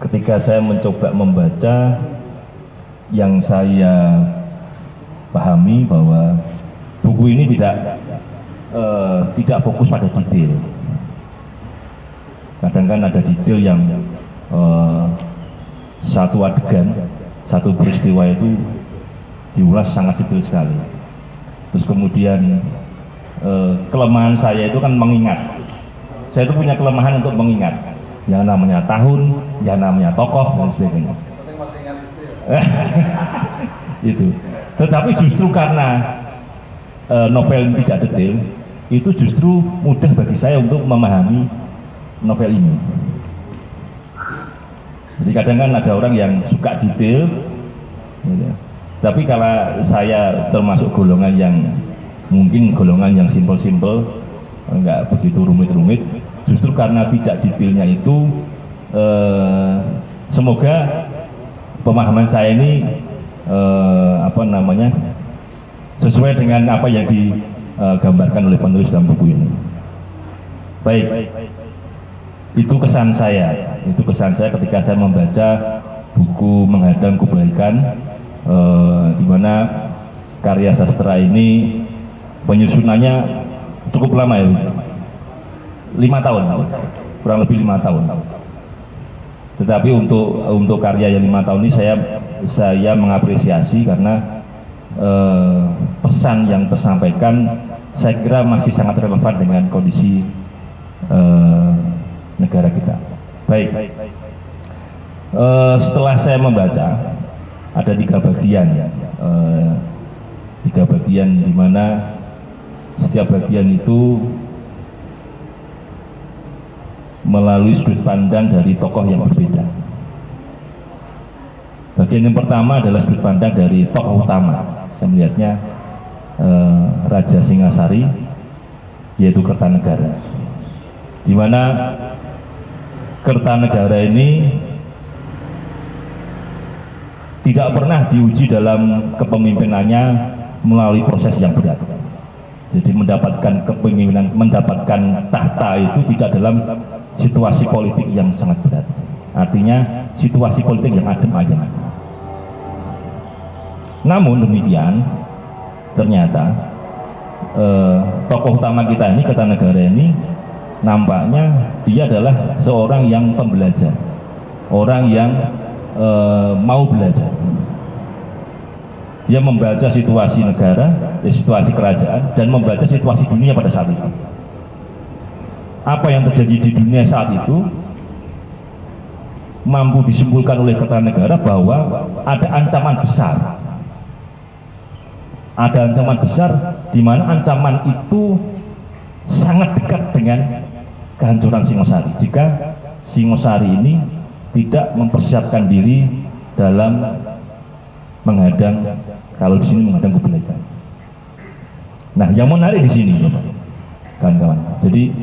ketika saya mencoba membaca, yang saya pahami bahwa buku ini tidak fokus pada detail. Kadang kan ada detail yang satu adegan, satu peristiwa itu diulas sangat detail sekali. Terus kemudian kelemahan saya itu kan mengingat. Saya itu punya kelemahan untuk mengingat. Yang namanya tahun, yang namanya tokoh dan sebagainya. Itu. Tetapi justru karena novel ini tidak detail, itu justru mudah bagi saya untuk memahami novel ini. Jadi kadang kan ada orang yang suka detail, gitu. Tapi kalau saya termasuk golongan yang mungkin golongan yang simpel-simpel, enggak begitu rumit-rumit. Justru karena tidak detailnya itu, semoga pemahaman saya ini sesuai dengan apa yang digambarkan oleh penulis dalam buku ini. Baik, itu kesan saya. Itu kesan saya ketika saya membaca buku Menghadang Kebaikan, di mana karya sastra ini penyusunannya cukup lama ya, 5 tahun, kurang lebih 5 tahun. Tetapi untuk karya yang 5 tahun ini saya mengapresiasi karena pesan yang tersampaikan saya kira masih sangat relevan dengan kondisi negara kita. Baik, setelah saya membaca ada 3 bagian ya, 3 bagian di mana setiap bagian itu melalui sudut pandang dari tokoh yang berbeda. Bagian yang pertama adalah sudut pandang dari tokoh utama. Saya melihatnya Raja Singasari, yaitu Kertanegara. Di mana Kertanegara ini tidak pernah diuji dalam kepemimpinannya melalui proses yang berat. Jadi mendapatkan kepemimpinan, mendapatkan tahta itu tidak dalam situasi politik yang sangat berat. Artinya situasi politik yang adem ayem. Namun demikian, ternyata tokoh utama kita ini, Kertanegara ini, nampaknya dia adalah seorang yang pembelajar, orang yang mau belajar. Dia membaca situasi negara, situasi kerajaan, dan membaca situasi dunia pada saat itu. Apa yang terjadi di dunia saat itu mampu disimpulkan oleh Kertanegara bahwa ada ancaman besar. Ada ancaman besar di mana ancaman itu sangat dekat dengan kehancuran Singosari. Jika Singosari ini tidak mempersiapkan diri dalam menghadang, kalau di sini menghadang kebaikan. Nah, yang menarik di sini, kawan-kawan. Jadi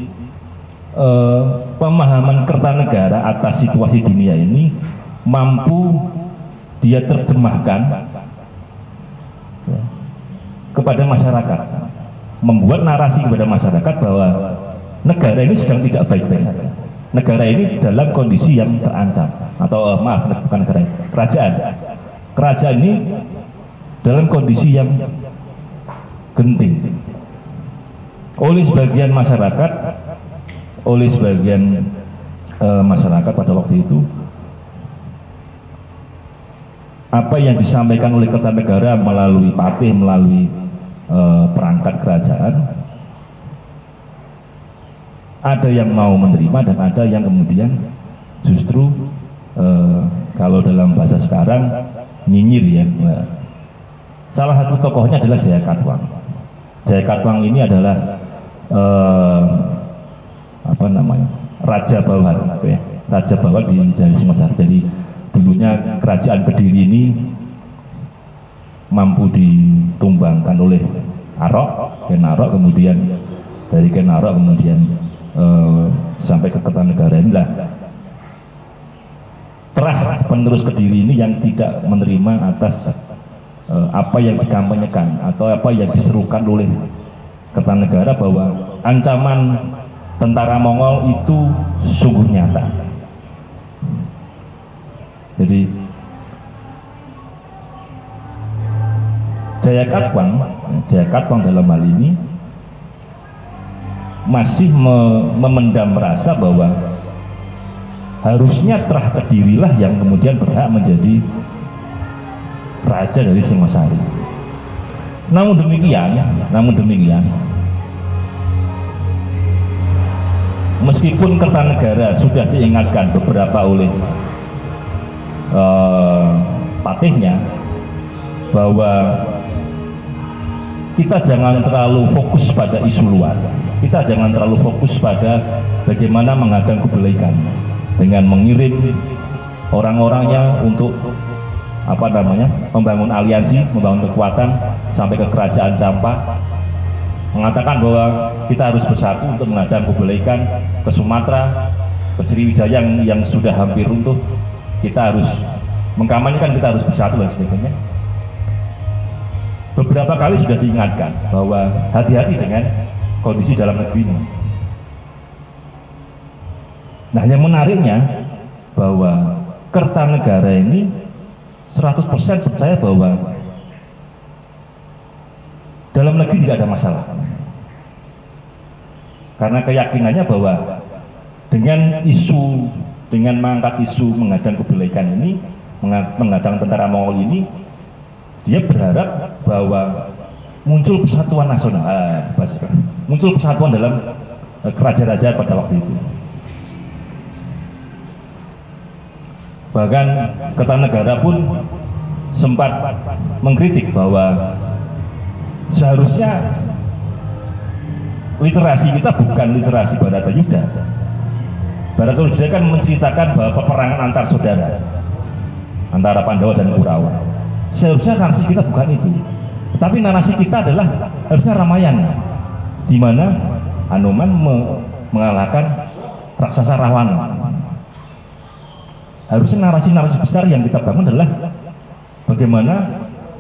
pemahaman Kertanegara atas situasi dunia ini mampu dia terjemahkan ya, kepada masyarakat, membuat narasi kepada masyarakat bahwa negara ini sedang tidak baik-baik saja. Negara ini dalam kondisi yang terancam, atau maaf, bukan negara, kerajaan ini dalam kondisi yang genting. Oleh sebagian masyarakat pada waktu itu, apa yang disampaikan oleh Kertanegara melalui patih, melalui perangkat kerajaan, ada yang mau menerima dan ada yang kemudian justru kalau dalam bahasa sekarang nyinyir ya. Salah satu tokohnya adalah Jayakatwang. Jayakatwang ini adalah raja bawah, ya. Raja bawah dari Singosari. Jadi dulunya kerajaan Kediri ini mampu ditumbangkan oleh Ken Arok, kemudian dari Ken Arok kemudian sampai ke Kertanegara inilah terah penerus Kediri ini yang tidak menerima atas apa yang dikampanyekan atau apa yang diserukan oleh Kertanegara bahwa ancaman tentara Mongol itu sungguh nyata. Jadi Jayakatwang dalam hal ini masih memendam rasa bahwa harusnya Trah Kedirilah yang kemudian berhak menjadi raja dari Singosari. Namun demikian, meskipun Kertanegara sudah diingatkan beberapa oleh patihnya bahwa kita jangan terlalu fokus pada isu luar, kita jangan terlalu fokus pada bagaimana menghadang kebaikan dengan mengirim orang-orangnya untuk membangun aliansi, membangun kekuatan sampai ke kerajaan Campak, mengatakan bahwa kita harus bersatu untuk menghadang kebaikan ke Sumatera, ke Sriwijaya yang sudah hampir runtuh. Kita harus mengkampanyekan, kita harus bersatu dan sebagainya. Beberapa kali sudah diingatkan bahwa hati-hati dengan kondisi dalam negeri ini. Nah, yang menariknya bahwa Kertanegara ini 100% percaya bahwa dalam negeri tidak ada masalah, karena keyakinannya bahwa dengan mengangkat isu menghadang kebaikan ini, menghadang tentara Mongol ini, dia berharap bahwa muncul persatuan nasional, muncul persatuan dalam kerajaan-kerajaan pada waktu itu. Bahkan Kertanegara pun sempat mengkritik bahwa seharusnya literasi kita bukan literasi Baratayuda. Baratayuda kan menceritakan bahwa peperangan antar saudara, antara Pandawa dan Kurawa. Seharusnya narasi kita bukan itu, tapi narasi kita adalah harusnya Ramayana, di mana Hanuman mengalahkan raksasa Rawana. Harusnya narasi-narasi besar yang kita bangun adalah bagaimana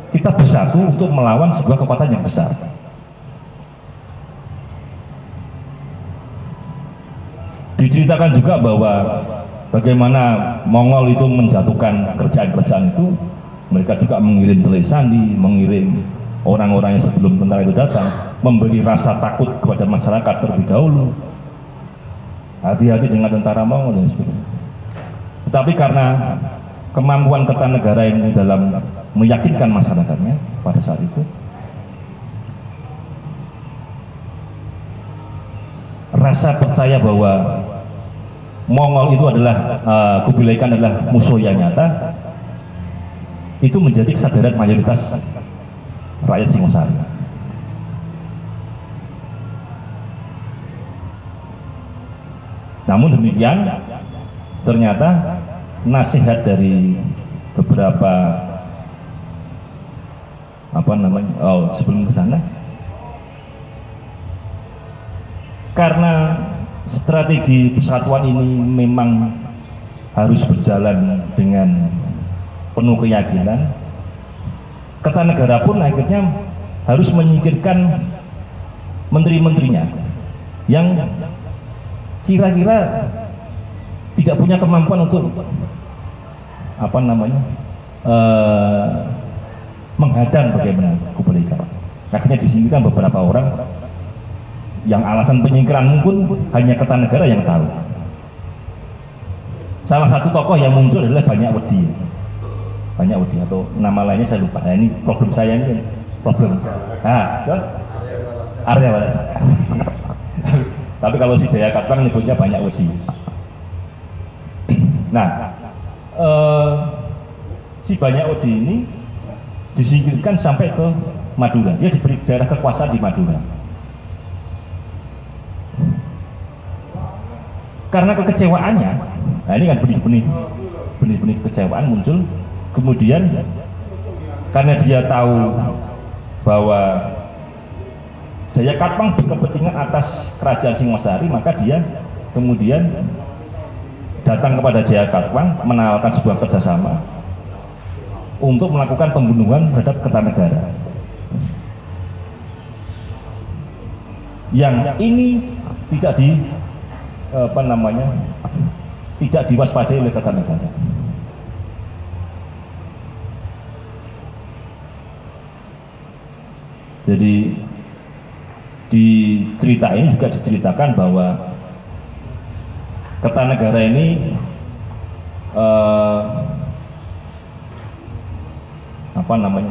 kita bersatu untuk melawan sebuah kekuatan yang besar. Diceritakan juga bahwa bagaimana Mongol itu menjatuhkan kerajaan-kerajaan itu, mereka juga mengirim Tele Sandi, mengirim orang-orang yang sebelum tentara itu datang, memberi rasa takut kepada masyarakat terlebih dahulu. Hati-hati dengan tentara Mongol dan sebagainya. Tetapi karena kemampuan Kertanegara ini dalam meyakinkan masyarakatnya pada saat itu, rasa percaya bahwa Mongol itu adalah Kubilaikan adalah musuh yang nyata, itu menjadi kesadaran mayoritas rakyat Singosari. Namun demikian, ternyata nasihat dari beberapa sebelum ke sana, karena strategi persatuan ini memang harus berjalan dengan penuh keyakinan, Kertanegara pun akhirnya harus menyingkirkan menteri-menterinya yang kira-kira tidak punya kemampuan untuk menghadang bagaimana Kubilaikan. Akhirnya disingkirkan beberapa orang yang alasan penyingkiran pun hanya Kertanegara yang tahu. Salah satu tokoh yang muncul adalah Banyak Wedi atau nama lainnya saya lupa. Nah, ini problem saya ini problem. Arya Walasa. Tapi kalau si Jayakatwang nyebutnya Banyak Wedi. Nah, si Banyak Wedi ini disingkirkan sampai ke Madura. Dia diberi daerah kekuasaan di Madura. Karena kekecewaannya, nah ini kan benih-benih kekecewaan muncul. Kemudian karena dia tahu bahwa Jayakatwang berkepentingan atas kerajaan Singosari, maka dia kemudian datang kepada Jayakatwang menawarkan sebuah kerjasama untuk melakukan pembunuhan terhadap Kertanegara. Yang ini tidak tidak diwaspadai oleh Kertanegara. cerita ini juga diceritakan bahwa Kertanegara ini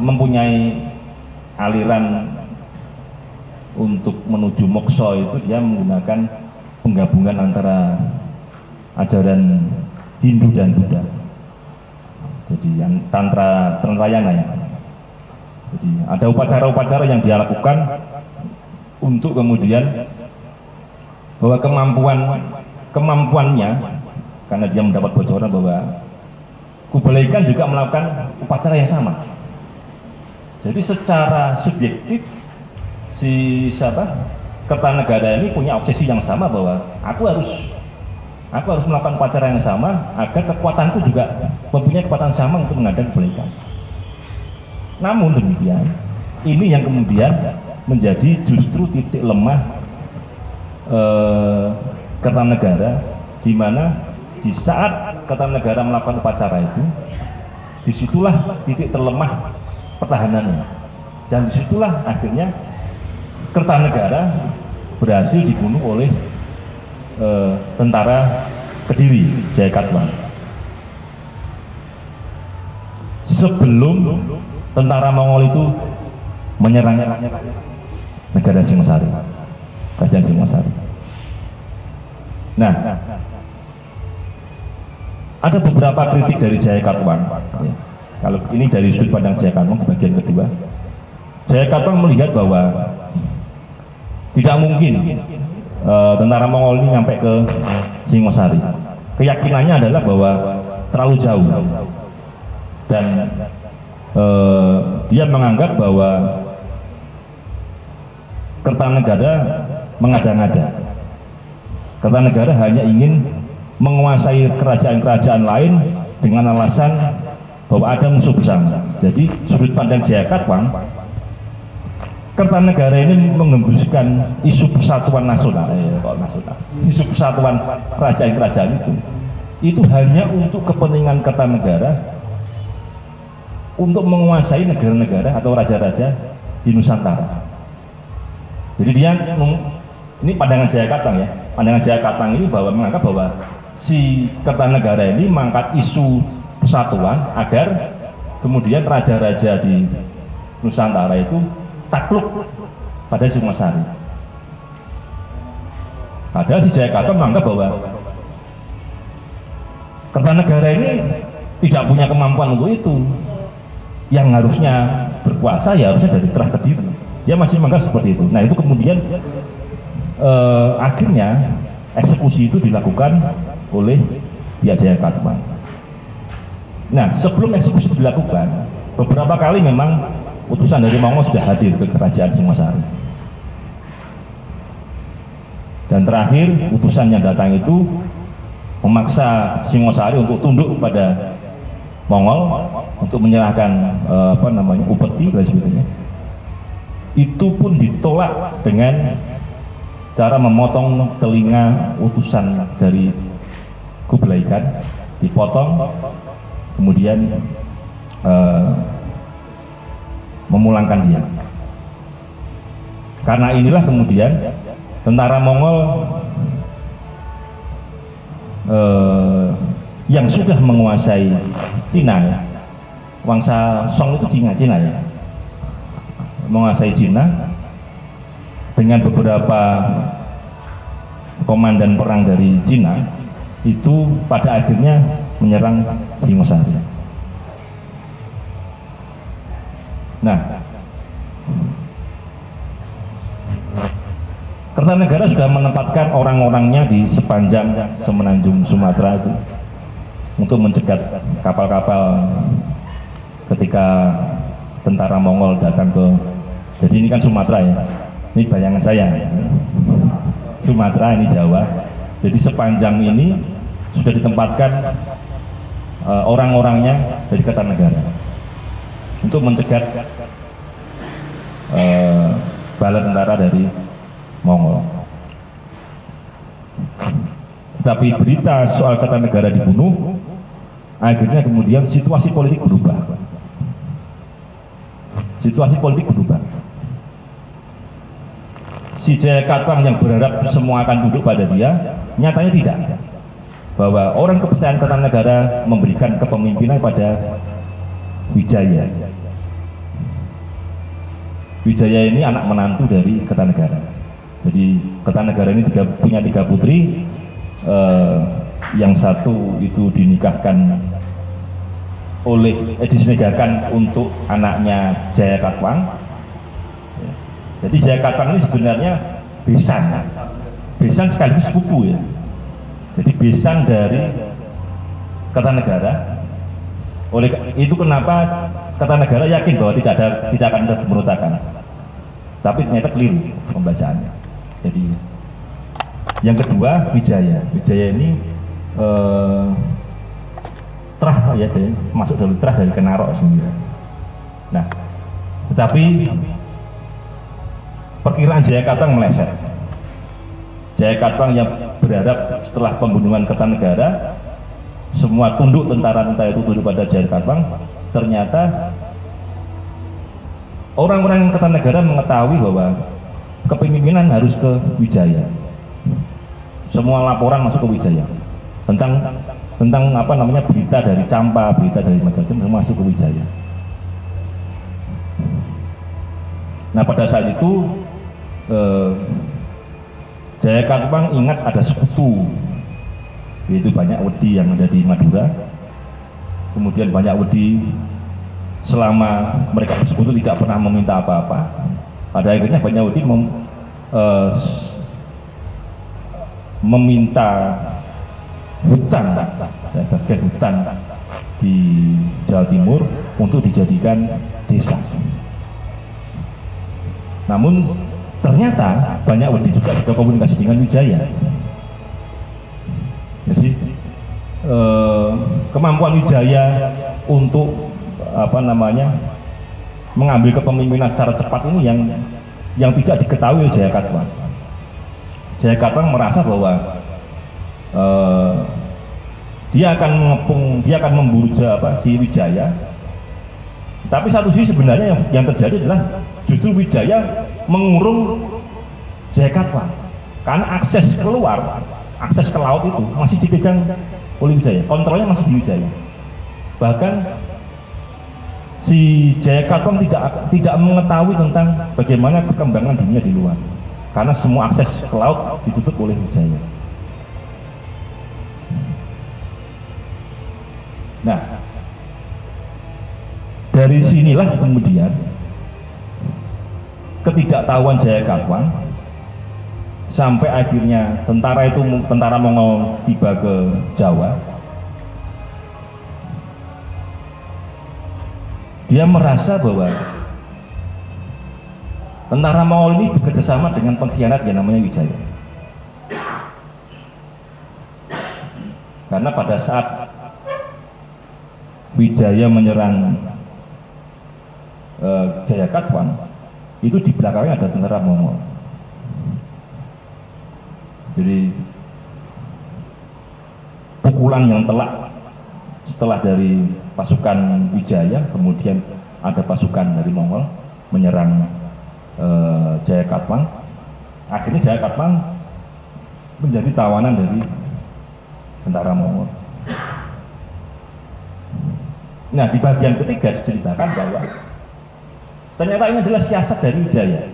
mempunyai aliran untuk menuju mokso itu dia menggunakan penggabungan antara ajaran Hindu dan Buddha. Jadi yang tantra Trantrayana ya. Jadi ada upacara-upacara yang dia lakukan untuk kemudian bahwa kemampuannya, karena dia mendapat bocoran bahwa Kublai Khan juga melakukan upacara yang sama. Jadi secara subjektif si Kertanegara ini punya obsesi yang sama bahwa aku harus melakukan upacara yang sama agar kekuatanku juga mempunyai kekuatan sama untuk menghadapi Kublai Khan. Namun demikian, ini yang kemudian menjadi justru titik lemah Kertanegara, di mana di saat Kertanegara melakukan upacara itu, disitulah titik terlemah pertahanannya, dan disitulah akhirnya Kertanegara berhasil dibunuh oleh tentara Kediri Jayakatwang. Sebelum tentara Mongol itu menyerang negara Singosari, kerajaan Singosari. Nah, ada beberapa kritik dari Jayakatwang. Ya. Kalau ini dari sudut pandang Jayakatwang ke bagian kedua, Jayakatwang melihat bahwa tidak mungkin tentara Mongol ini sampai ke Singosari. Keyakinannya adalah bahwa terlalu jauh, dan dia menganggap bahwa Kertanegara mengada-ngada. Kertanegara hanya ingin menguasai kerajaan-kerajaan lain dengan alasan bahwa ada musuh bersama. Jadi sudut pandang Jayakatwang, Kertanegara ini menggembuskan isu persatuan nasional, isu persatuan kerajaan-kerajaan itu hanya untuk kepentingan Kertanegara untuk menguasai negara-negara atau raja-raja di Nusantara. Jadi dia, ini pandangan Jayakatwang ya, pandangan Jayakatwang ini bahwa menganggap bahwa si Kertanegara ini mengangkat isu persatuan agar kemudian raja-raja di Nusantara itu takluk pada Singosari. Padahal si Jayakatwang menganggap bahwa Kertanegara ini tidak punya kemampuan untuk itu. Yang harusnya berkuasa ya harusnya dari Terah Kediri. Dia masih menganggap seperti itu. Nah itu kemudian akhirnya eksekusi itu dilakukan oleh pihak Jayakatwang. Nah sebelum eksekusi dilakukan, beberapa kali memang utusan dari Mongol sudah hadir ke kerajaan Singosari. Dan terakhir utusan yang datang itu memaksa Singosari untuk tunduk kepada Mongol untuk menyerahkan upeti dan sebagainya. Itu pun ditolak dengan cara memotong telinga utusan dari Kublai Khan, dipotong, kemudian memulangkan dia. Karena inilah kemudian tentara Mongol yang sudah menguasai Cina ya, Wangsa Song itu Cina ya, menguasai Cina dengan beberapa komandan perang dari Cina itu pada akhirnya menyerang Singosari. Nah, Kertanegara sudah menempatkan orang-orangnya di sepanjang semenanjung Sumatera itu untuk mencegat kapal-kapal ketika tentara Mongol datang ke, jadi ini kan Sumatera ya, ini bayangan saya, Sumatera ini Jawa, jadi sepanjang ini sudah ditempatkan orang-orangnya dari Kertanegara untuk mencegat bala tentara dari Mongol. Tapi berita soal Kertanegara dibunuh, akhirnya kemudian situasi politik berubah. Situasi politik berubah. si Jaya Katwang yang berharap semua akan tunduk pada dia, nyatanya tidak. Bahwa orang kepercayaan Kertanegara memberikan kepemimpinan pada Wijaya. Wijaya ini anak menantu dari Kertanegara. Jadi Kertanegara ini punya 3 putri, yang satu itu dinikahkan untuk anaknya Jaya Katwang. Jadi Jaya Katwang ini sebenarnya besan sekaligus sepupu ya. Jadi besan dari Kertanegara. Oleh itu kenapa Kertanegara yakin bahwa tidak akan ada pemberontakan. Tapi ternyata keliru pembacaannya. Jadi yang kedua Wijaya. Wijaya ini terah ya, masuk dari terah dari Kenarok sendiri. Nah, tetapi perkiraan Jaya Katwang meleset. Jaya Katwang yang berharap setelah pembunuhan Kertanegara semua tunduk, tentara-tentara itu tunduk pada Jaya Katwang, ternyata orang-orang Kertanegara mengetahui bahwa kepemimpinan harus ke Wijaya. Semua laporan masuk ke Wijaya tentang apa namanya berita dari Campa, berita dari macam-macam masuk ke Wijaya. Nah pada saat itu Jaya Katwang ingat ada sekutu, yaitu banyak wedi yang ada di Madura. Kemudian banyak wedi selama mereka bersekutu tidak pernah meminta apa-apa. Pada akhirnya banyak wedi meminta hutan, bagian hutan di Jawa Timur untuk dijadikan desa. Namun ternyata banyak wedi juga berkomunikasi dengan Wijaya. Jadi kemampuan Wijaya untuk apa namanya mengambil kepemimpinan secara cepat ini yang tidak diketahui oleh Jaya Katwang. Jaya Katwang merasa bahwa dia akan mengepung, dia akan memburu si Wijaya. Tapi satu sisi sebenarnya yang terjadi adalah justru Wijaya mengurung Jaya Katwang karena akses keluar, akses ke laut itu masih dipegang oleh Wijaya, kontrolnya masih di Wijaya. Bahkan si Jaya Katwang tidak mengetahui tentang bagaimana perkembangan dunia di luar karena semua akses ke laut ditutup oleh Wijaya. Nah, dari sinilah kemudian ketidaktahuan Jaya Katwang sampai akhirnya tentara Mongol tiba ke Jawa. Dia merasa bahwa tentara Mongol ini bekerjasama dengan pengkhianat yang namanya Wijaya. Karena pada saat Wijaya menyerang Jaya Katwang, itu di belakangnya ada tentara Mongol. Jadi pukulan yang telak setelah dari pasukan Wijaya, kemudian ada pasukan dari Mongol menyerang Jaya Katwang. Akhirnya Jaya Katwang menjadi tawanan dari tentara Mongol. Nah di bagian ketiga diceritakan bahwa ternyata ini adalah siasat dari Wijaya,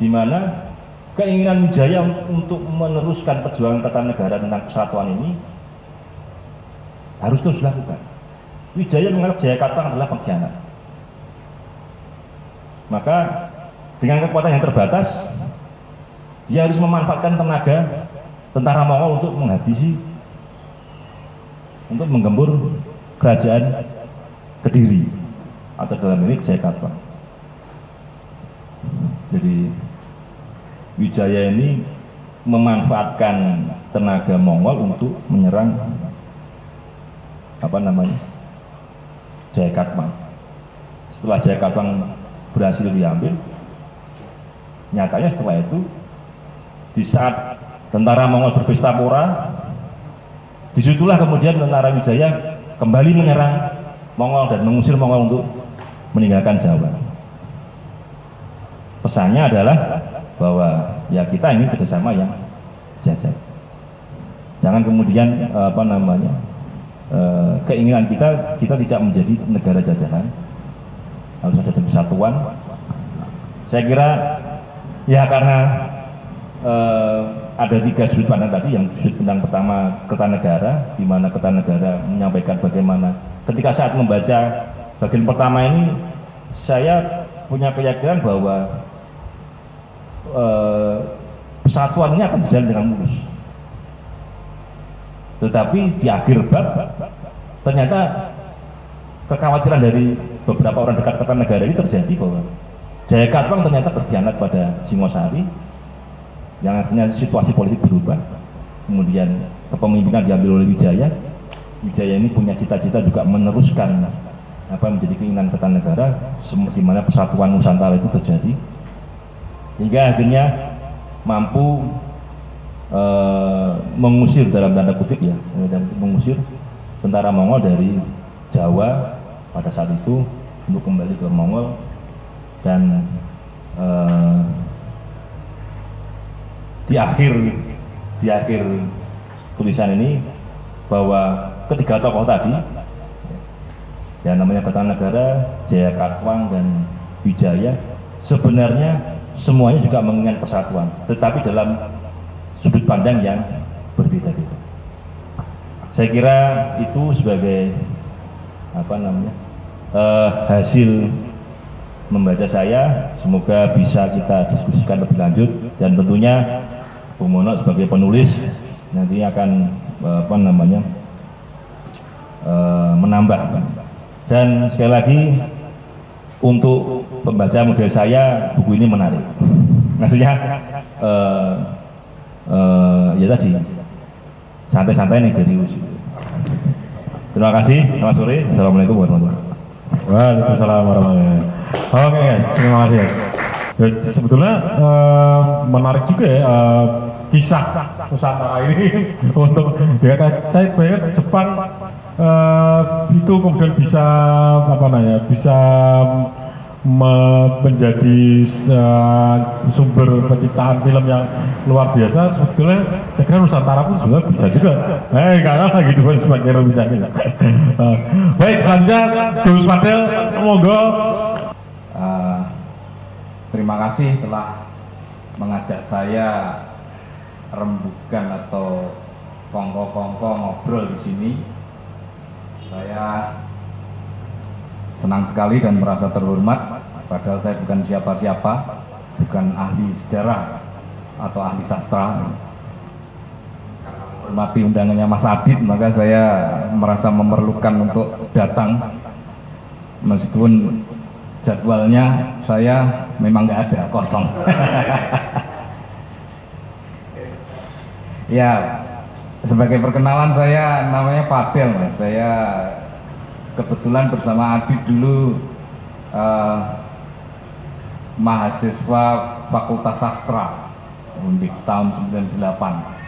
di mana keinginan Wijaya untuk meneruskan perjuangan Kertanegara tentang kesatuan ini harus terus dilakukan. Wijaya menganggap Jaya Katwang adalah pengkhianat. Maka dengan kekuatan yang terbatas, dia harus memanfaatkan tenaga tentara Mongol untuk menggembur kerajaan Kediri atau dalam ini Jaya Katwang. Jadi Wijaya ini memanfaatkan tenaga Mongol untuk menyerang Jaya Katwang. Setelah Jaya Katwang berhasil diambil, nyatanya setelah itu di saat tentara Mongol berpesta pora, disitulah kemudian tentara Wijaya kembali menyerang Mongol dan mengusir Mongol untuk meninggalkan Jawa. pesannya adalah bahwa ya kita ini kerjasama yang sejajar. Jangan kemudian keinginan kita tidak menjadi negara jajahan, harus ada persatuan. Saya kira ya karena ada 3 sudut pandang tadi. Yang sudut pandang pertama Kertanegara, di mana Kertanegara menyampaikan bagaimana ketika saat membaca bagian pertama ini, saya punya keyakinan bahwa persatuan ini akan berjalan dengan mulus. Tetapi di akhir bab ternyata kekhawatiran dari beberapa orang dekat Kertanegara ini terjadi bahwa Jaya Katuang ternyata berkhianat pada Singosari, yang akhirnya situasi politik berubah. Kemudian kepemimpinan diambil oleh Wijaya. Wijaya ini punya cita-cita juga meneruskan menjadi keinginan Kertanegara, di mana persatuan Nusantara itu terjadi, hingga akhirnya mampu mengusir dalam tanda kutip ya, dan mengusir tentara Mongol dari Jawa pada saat itu untuk kembali ke Mongol. Dan di akhir tulisan ini bahwa ketiga tokoh tadi, yang namanya Kertanegara, Jaya Katuang, dan Wijaya, sebenarnya semuanya juga menginginkan persatuan, tetapi dalam sudut pandang yang berbeda-beda. Saya kira itu sebagai hasil membaca saya. Semoga bisa kita diskusikan lebih lanjut, dan tentunya Bung Mono sebagai penulis nanti akan menambah. Dan sekali lagi untuk pembaca model saya, buku ini menarik. Maksudnya ya tadi santai-santai nih, serius. Terima kasih. Selamat sore. Assalamualaikum warahmatullahi wabarakatuh. Waalaikumsalam warahmatullahi wabarakatuh. Oke guys, terima kasih. Sebetulnya menarik juga ya kisah Nusantara ini untuk ya, saya bayar Jepang itu kemudian bisa bisa menjadi sumber penciptaan film yang luar biasa. Sebetulnya saya kira Nusantara pun juga bisa juga. Karena lagi dua sebagai rujukan. Baik, selanjutnya Gus Fadel, monggo. Terima kasih telah mengajak saya rembukan atau kongko-kongko ngobrol di sini. Saya senang sekali dan merasa terhormat, padahal saya bukan siapa-siapa, bukan ahli sejarah atau ahli sastra. Karena menghormati undangannya Mas Adit, maka saya merasa memerlukan untuk datang, meskipun jadwalnya saya memang nggak ada, kosong. Ya, sebagai perkenalan, saya namanya Fadel, Mas. Saya kebetulan bersama Adit dulu mahasiswa Fakultas Sastra Undip tahun 98.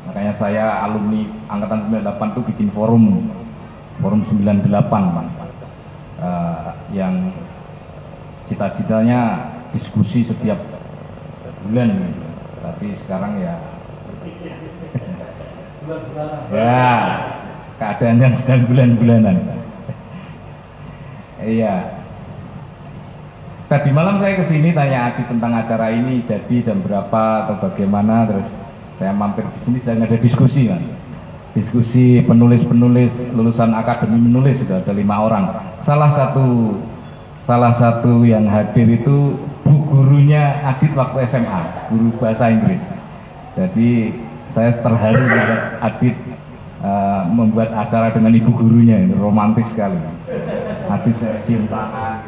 Makanya saya alumni angkatan 98 itu bikin forum 98, yang cita-citanya diskusi setiap bulan gitu. Tapi sekarang ya keadaan yang sedang bulan-bulanan. Iya. Tadi malam saya kesini tanya Adi tentang acara ini, jadi jam berapa atau bagaimana, terus saya mampir di sini, saya ada diskusi kan. Diskusi penulis-penulis lulusan akademi menulis, sudah ada 5 orang. Salah satu yang hadir itu bu gurunya Adit waktu SMA, guru bahasa Inggris. Jadi saya terharu melihat Adit membuat acara dengan ibu gurunya, ini romantis sekali. Adit saya cium tangan,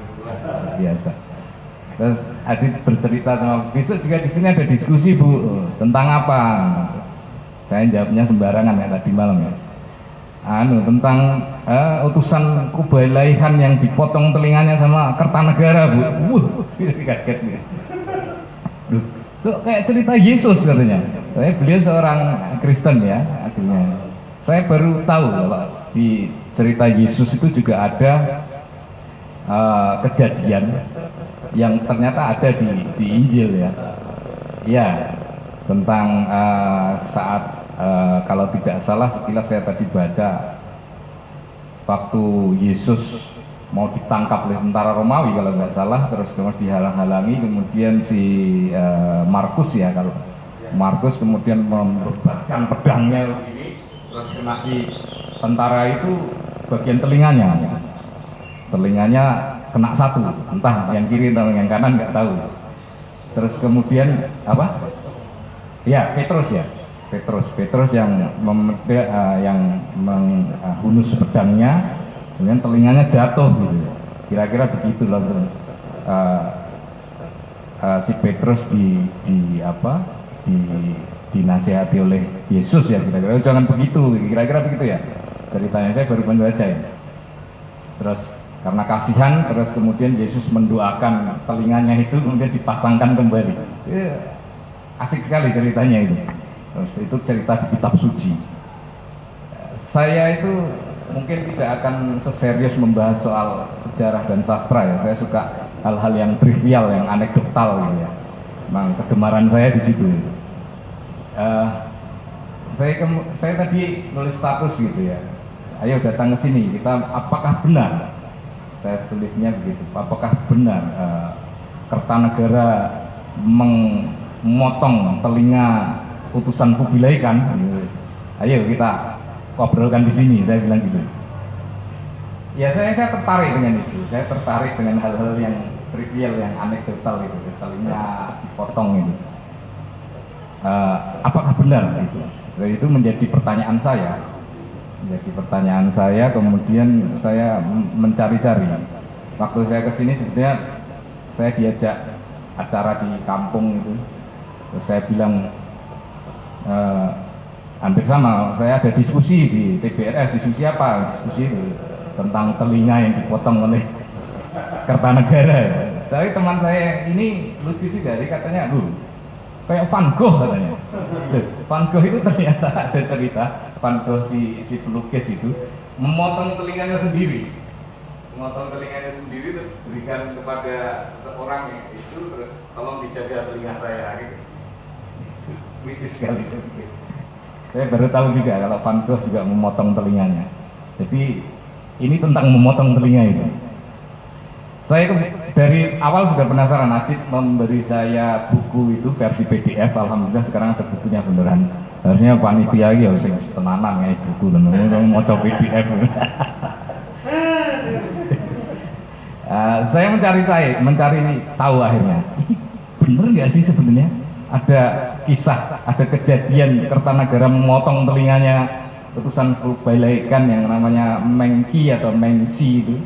biasa. Terus Adit bercerita sama, besok juga di sini ada diskusi Bu, tentang apa? Saya jawabnya sembarangan ya tadi malam ya. Tentang utusan Kubalaihan yang dipotong telinganya sama Kertanegara Bu. Kaget nih. Kok kayak cerita Yesus katanya. Beliau seorang Kristen ya, akhirnya. Saya baru tahu kalau di cerita Yesus itu juga ada kejadian yang ternyata ada di Injil ya. Ya, tentang saat kalau tidak salah sekilas saya tadi baca waktu Yesus mau ditangkap oleh tentara Romawi kalau nggak salah, terus kemudian dihalang-halangi, kemudian si Markus ya, kalau Markus kemudian membebankan pedangnya begini, terus kena si tentara itu bagian telinganya kena satu, entah yang kiri atau yang kanan nggak tahu. Terus kemudian apa? Ya Petrus yang menghunus pedangnya, kemudian telinganya jatuh gitu. Kira-kira begitu loh. Si Petrus dinasihati oleh Yesus ya, kira-kira jangan begitu, kira-kira begitu ya. Ceritanya saya baru membaca ya. Terus karena kasihan, terus kemudian Yesus mendoakan telinganya itu kemudian dipasangkan kembali. Asik sekali ceritanya itu. Terus itu cerita di kitab suci. Saya itu mungkin tidak akan seserius membahas soal sejarah dan sastra ya. Saya suka hal-hal yang trivial, yang anekdotal gitu ya. Memang kegemaran saya di situ. Saya tadi nulis status gitu ya. Ayo datang ke sini, kita apakah benar? Saya tulisnya begitu. Apakah benar Kertanegara memotong telinga utusan Kubilai Khan? Ayo kita ngobrolkan di sini, saya bilang gitu. Ya saya tertarik dengan itu. Saya tertarik dengan hal-hal yang trivial, yang anekdotal itu, telinga dipotong itu. Apakah benar itu? Jadi itu menjadi pertanyaan saya. Kemudian saya mencari-cari. Waktu saya kesini sebetulnya saya diajak acara di kampung itu. Terus saya bilang hampir sama, saya ada diskusi di TBRS. Diskusi apa? Diskusi tentang telinga yang dipotong oleh Kertanegara. Tapi teman saya ini lucu juga, dia katanya, kayak Van Gogh katanya. Van Gogh itu ternyata ada cerita, Van Gogh si pelukis itu memotong telinganya sendiri. Terus berikan kepada seseorang yang itu, terus tolong dijaga telinga saya gitu. Kritis sekali saya pikir. Saya baru tahu juga kalau Van Gogh juga memotong telinganya. Jadi ini tentang memotong telinga itu. Saya dari awal sudah penasaran. Adit memberi saya buku itu versi PDF. Alhamdulillah sekarang ada bukunya beneran. Harusnya panitia ya harus tenanan ya buku mau coba PDF. Saya mencari tahu akhirnya. Bener nggak sih sebenarnya ada kisah, ada kejadian Kertanegara memotong telinganya utusan Kubilai Khan yang namanya Mengki atau Mengsi itu.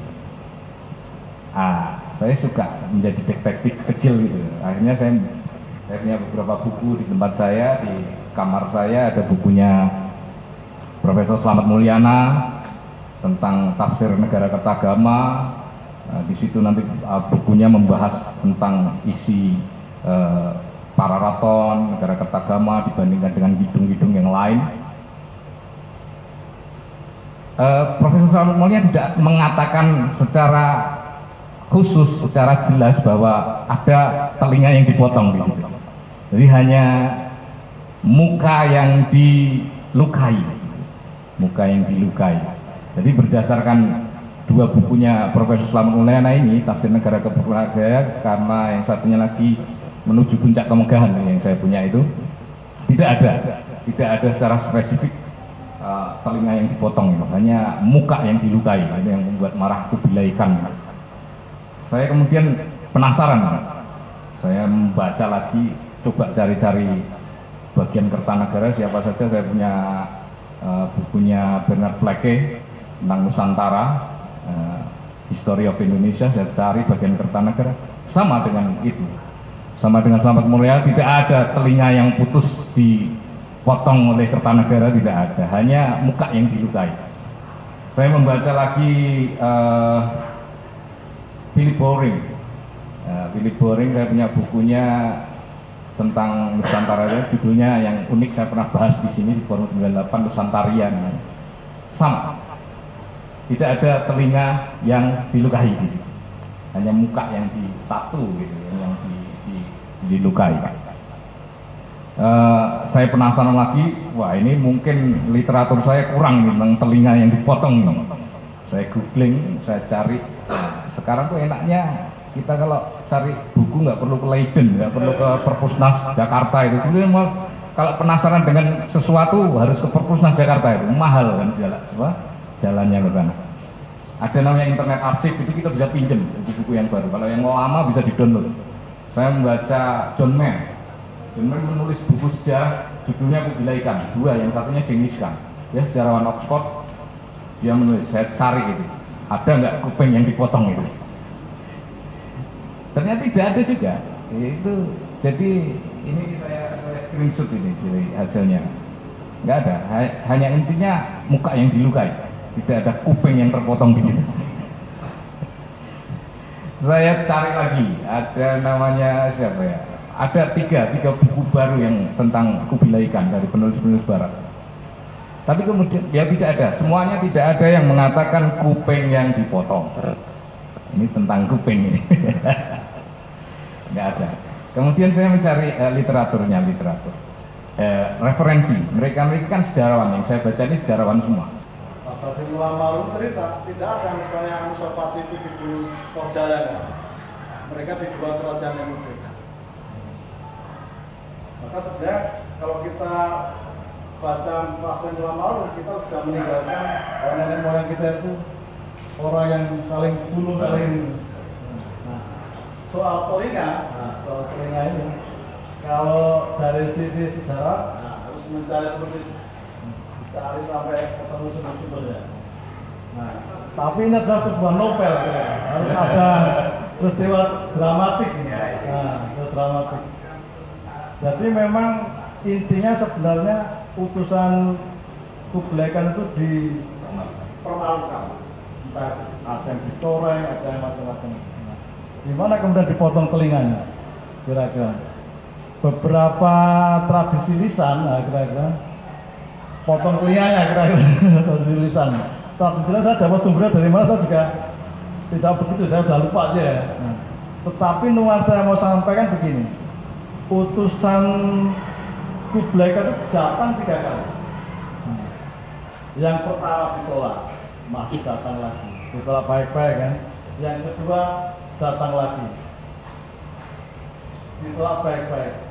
Saya suka menjadi detektif kecil gitu. Akhirnya saya punya beberapa buku di tempat saya, di kamar saya ada bukunya Profesor Slamet Mulyana tentang tafsir negara Kertagama. Di situ nanti bukunya membahas tentang isi Pararaton, negara Kertagama dibandingkan dengan hidung-hidung yang lain. Profesor Slamet Mulyana tidak mengatakan secara khusus, secara jelas bahwa ada telinga yang dipotong di situ. Jadi hanya muka yang dilukai. Jadi berdasarkan dua bukunya Profesor Slamet Mulyana ini, Tafsir Negara Kertagama, karena yang satunya lagi Menuju Puncak Kemegahan yang saya punya itu, tidak ada secara spesifik telinga yang dipotong itu, hanya muka yang dilukai. Ini yang membuat marah Kubilai Khan. Saya kemudian penasaran, saya membaca lagi, coba cari-cari bagian Kertanegara siapa saja. Saya punya bukunya Bernard Flecke tentang Nusantara, History of Indonesia. Saya cari bagian Kertanegara, sama dengan itu, sama dengan Slamet Mulyana, tidak ada telinga yang putus dipotong oleh Kertanegara, tidak ada, hanya muka yang dilukai. Saya membaca lagi Philip Bowring. Philip Bowring, saya punya bukunya tentang Nusantara, judulnya yang unik, saya pernah bahas di sini di Forum 98, Nusantarian. Sama, tidak ada telinga yang dilukai. hanya muka yang ditatu gitu, yang dilukai. Saya penasaran lagi, wah ini mungkin literatur saya kurang nih, tentang telinga yang dipotong nih. Saya googling, saya cari. Sekarang tuh enaknya kita kalau cari buku nggak perlu ke Leiden, nggak perlu ke Perpusnas Jakarta itu. Dulu kalau penasaran dengan sesuatu harus ke Perpusnas Jakarta itu, mahal kan jalannya ke sana. Ada namanya internet arsip, itu kita bisa pinjem buku-buku yang baru. Kalau yang lama bisa di-download. Saya membaca John Mann. John Mann menulis buku sejarah, judulnya Kubilai Khan, dua, yang satunya Genghis Khan. Dia sejarawan Oxford. Dia menulis, saya cari gitu, ada nggak kuping yang dipotong itu? Ternyata tidak ada juga. Itu jadi ini saya screenshot ini dari hasilnya. Nggak ada, hanya intinya muka yang dilukai, tidak ada kuping yang terpotong di situ. Saya cari lagi, ada namanya siapa ya? Ada tiga buku baru yang tentang Kubilai Khan dari penulis-penulis barat. Tapi kemudian ya tidak ada, semuanya tidak ada yang mengatakan kuping yang dipotong. Ini tentang kuping ini. Nggak ada. Kemudian saya mencari literaturnya, referensi. Mereka kan sejarawan, yang saya baca ini sejarawan semua. Mas Hadi Mulamarum cerita, tidak ada misalnya Anusapati itu dibunuh Korjalan. Mereka dibuat kerajaan yang berbeda. Maka sebenarnya kalau kita baca pasal Mulamarum, kita sudah meninggalkan nenek moyang kita itu orang yang saling bunuh, saling. Nah, soal telinga ini, kalau dari sisi sejarah harus mencari seperti itu, cari sampai ketemu sumber-sumbernya. Nah, tapi ini adalah sebuah novel, harus ada peristiwa dramatik. Nah, dramatik. Jadi memang intinya sebenarnya utusan Kubilai Khan itu dipermalukan, entah ada yang dicoreng, ada yang macam-macam. Gimana kemudian dipotong telinganya? Kira-kira beberapa tradisi lisan, kira-kira potong telinganya, kira-kira tradisi lisan. Tradisinya saya dapat sumbernya dari mana saya juga tidak begitu, saya sudah lupa aja ya. Tetapi nuansa saya mau sampaikan begini, utusan Kubilai Khan itu datang 3 kali. Yang pertama ditolak, masih datang lagi, ditolak baik-baik kan. Yang kedua datang lagi, ditolak baik-baik,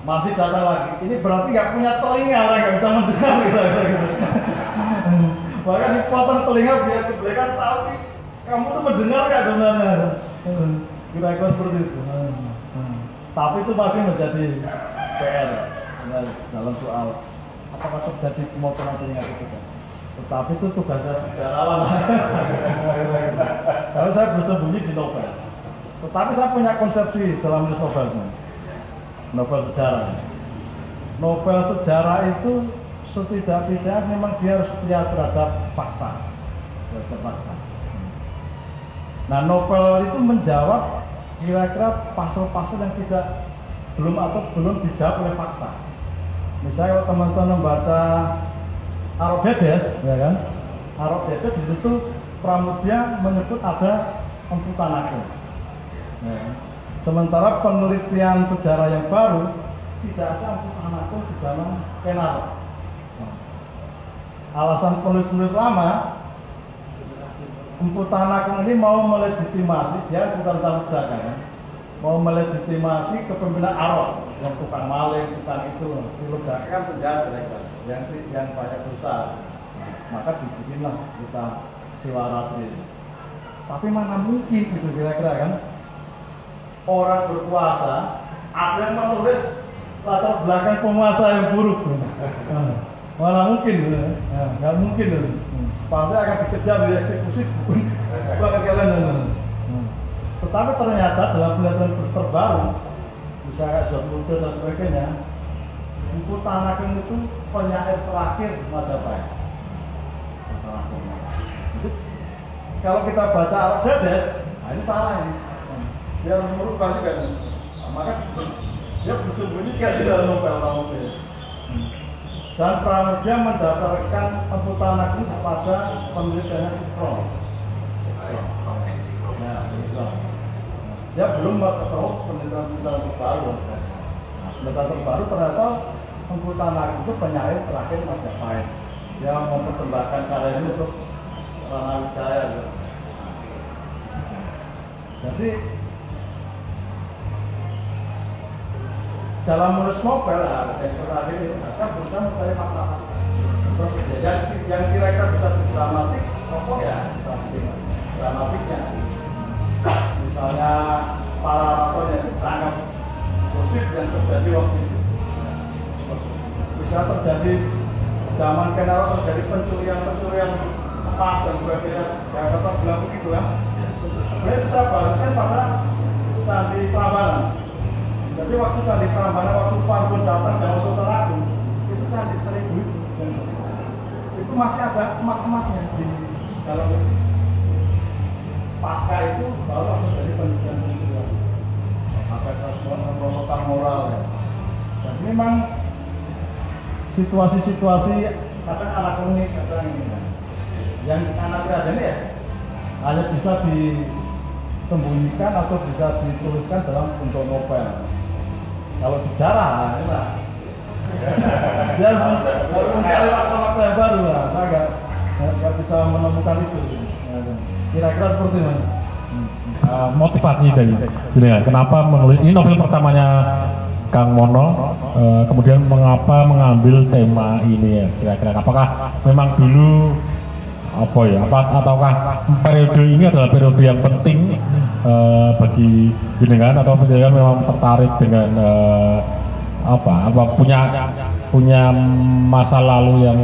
masih datang lagi. Ini berarti nggak punya telinga, orang nggak bisa mendengar gitu. Bahkan dipotong telinga biar Kubilai Khan tahu sih, kamu tuh mendengar nggak sebenarnya. Kira-kira seperti itu. Tapi itu masih menjadi PR dalam soal apakah terjadi pemotongan telinga itu kan. Tetapi itu tugasnya sejarawan. Kalau saya bersembunyi di novel. Tetapi saya punya konsepsi dalam menulis novel sejarah. Novel sejarah itu setidak-tidaknya memang dia harus setia terhadap fakta. Nah, novel itu menjawab kira-kira pasal-pasal yang belum dijawab oleh fakta. Misalnya kalau teman-teman membaca Arok Dedes, ya kan? Arok Dedes di situ Pramudia menyebut ada Empu Tanaku. Ya. Sementara penelitian sejarah yang baru tidak ada Empu Tanaku di zaman Kenar. Alasan penulis-penulis lama, Empu Tanaku ini mau melegitimasi, dia bukan tamu dagang, kan? Mau melegitimasi kepemimpinan Arok, yang tukang maling, tukang itu, silu dagang penjahat mereka, yang banyak dosa. Maka dibikinlah kita Siwaratri. Tapi mana mungkin gitu kira-kira kan? Orang berkuasa, ada yang menulis latar belakang penguasa yang buruk. Mana mungkin? Nggak mungkin. Pasti akan dikejar, dieksekusi, bukan kalian. Tetapi ternyata dalam penelitian terbaru, misalnya Zohmuda dan sebagainya, Empu Tanaku itu penyair terakhir Majapahit. Kalau kita baca Arok Dedes, nah ini salah ini. Dia harus merubah juga nih. Nah, maka dia bersembunyi di dalam novel Pramudia. Dan Pramudia mendasarkan Empu Tanaku pada penelitiannya Sikron. Dia belum ketemu penelitian terbaru. Penelitian terbaru ternyata Tengku Tanah itu penyair terakhir Majapahit. Dia mempersembahkan karya ini untuk Ranawijaya. Jadi dalam menulis novel, yang terakhir itu saya berusaha mencari fakta. Terus yang kira-kira bisa didramatik, tokoh ya dramatiknya. Misalnya para tokoh yang ditangkap gosip yang terjadi waktu itu. Bisa terjadi zaman kenal terjadi pencurian emas dan sebagainya. Jakarta bilang begitu kan. Sebenarnya bisa balaskan pada Candi Prambanan. Jadi waktu Candi Prambanan, waktu Parbon datang dari Sultan Agung, itu Candi 1000 itu masih ada emas-emasnya di dalam pasca itu baru akan jadi penelitian pakai kerosokan moral ya. Dan memang situasi-situasi kadang anak unik, kadang ini kan. Yang anak ada ini ya hanya bisa disembunyikan atau bisa dituliskan dalam bentuk novel. Kalau sejarah, inilah dia harus mencari fakta-fakta yang baru lah. Saya nggak bisa menemukan itu. Kira-kira seperti itu. Motivasi dari kenapa menulis ini novel pertamanya Kang Mono, kemudian mengapa mengambil tema ini ya kira-kira? Apakah memang dulu ataukah periode ini adalah periode yang penting bagi jenengan atau jenengan memang tertarik dengan punya masa lalu yang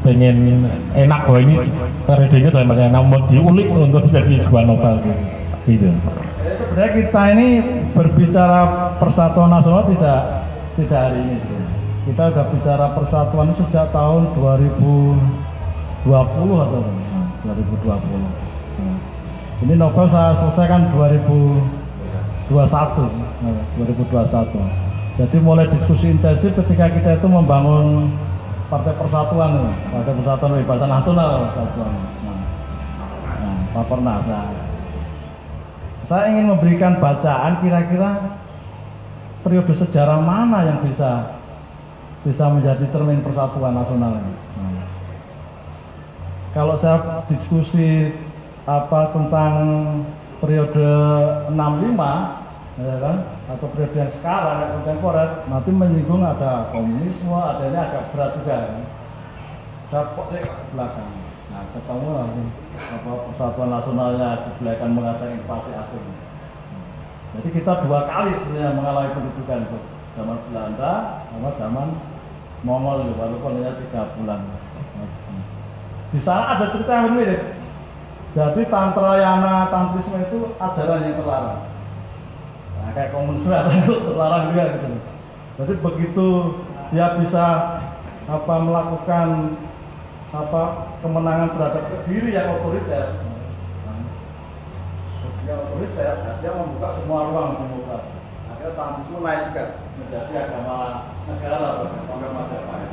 pengen enak bahwa ini periode ini adalah masa enak mau diulik untuk menjadi sebuah novel gitu. Sebenarnya kita ini berbicara persatuan nasional tidak hari ini. Kita sudah bicara persatuan sejak tahun 2020 atau 2020. Ini novel saya selesaikan 2021. Jadi mulai diskusi intensif ketika kita itu membangun Partai Persatuan Pembebasan Nasional Persatuan. Papernas. Saya ingin memberikan bacaan kira-kira periode sejarah mana yang bisa menjadi cermin persatuan nasional ini. Kalau saya diskusi tentang periode 65 ya kan, atau periode yang sekarang yang kontemporer, nanti menyinggung ada komunisme, ada ini agak berat juga ya. Saya ke belakang. Nah, ketemu nanti persatuan nasionalnya dibelakang mengatakan invasi asing. Jadi kita dua kali sebenarnya mengalami pendudukan itu, zaman Belanda sama zaman Mongol, walaupun hanya 3 bulan. Di sana ada cerita yang mirip. Jadi Tantrayana, Tantrisme itu ajaran yang terlarang. Nah, kayak komunisme itu terlarang juga gitu. Jadi begitu dia bisa melakukan kemenangan terhadap Kediri yang otoriter, dia membuka semua ruang demokrasi. Akhirnya Tantrisme naik juga menjadi agama negara sampai Majapahit.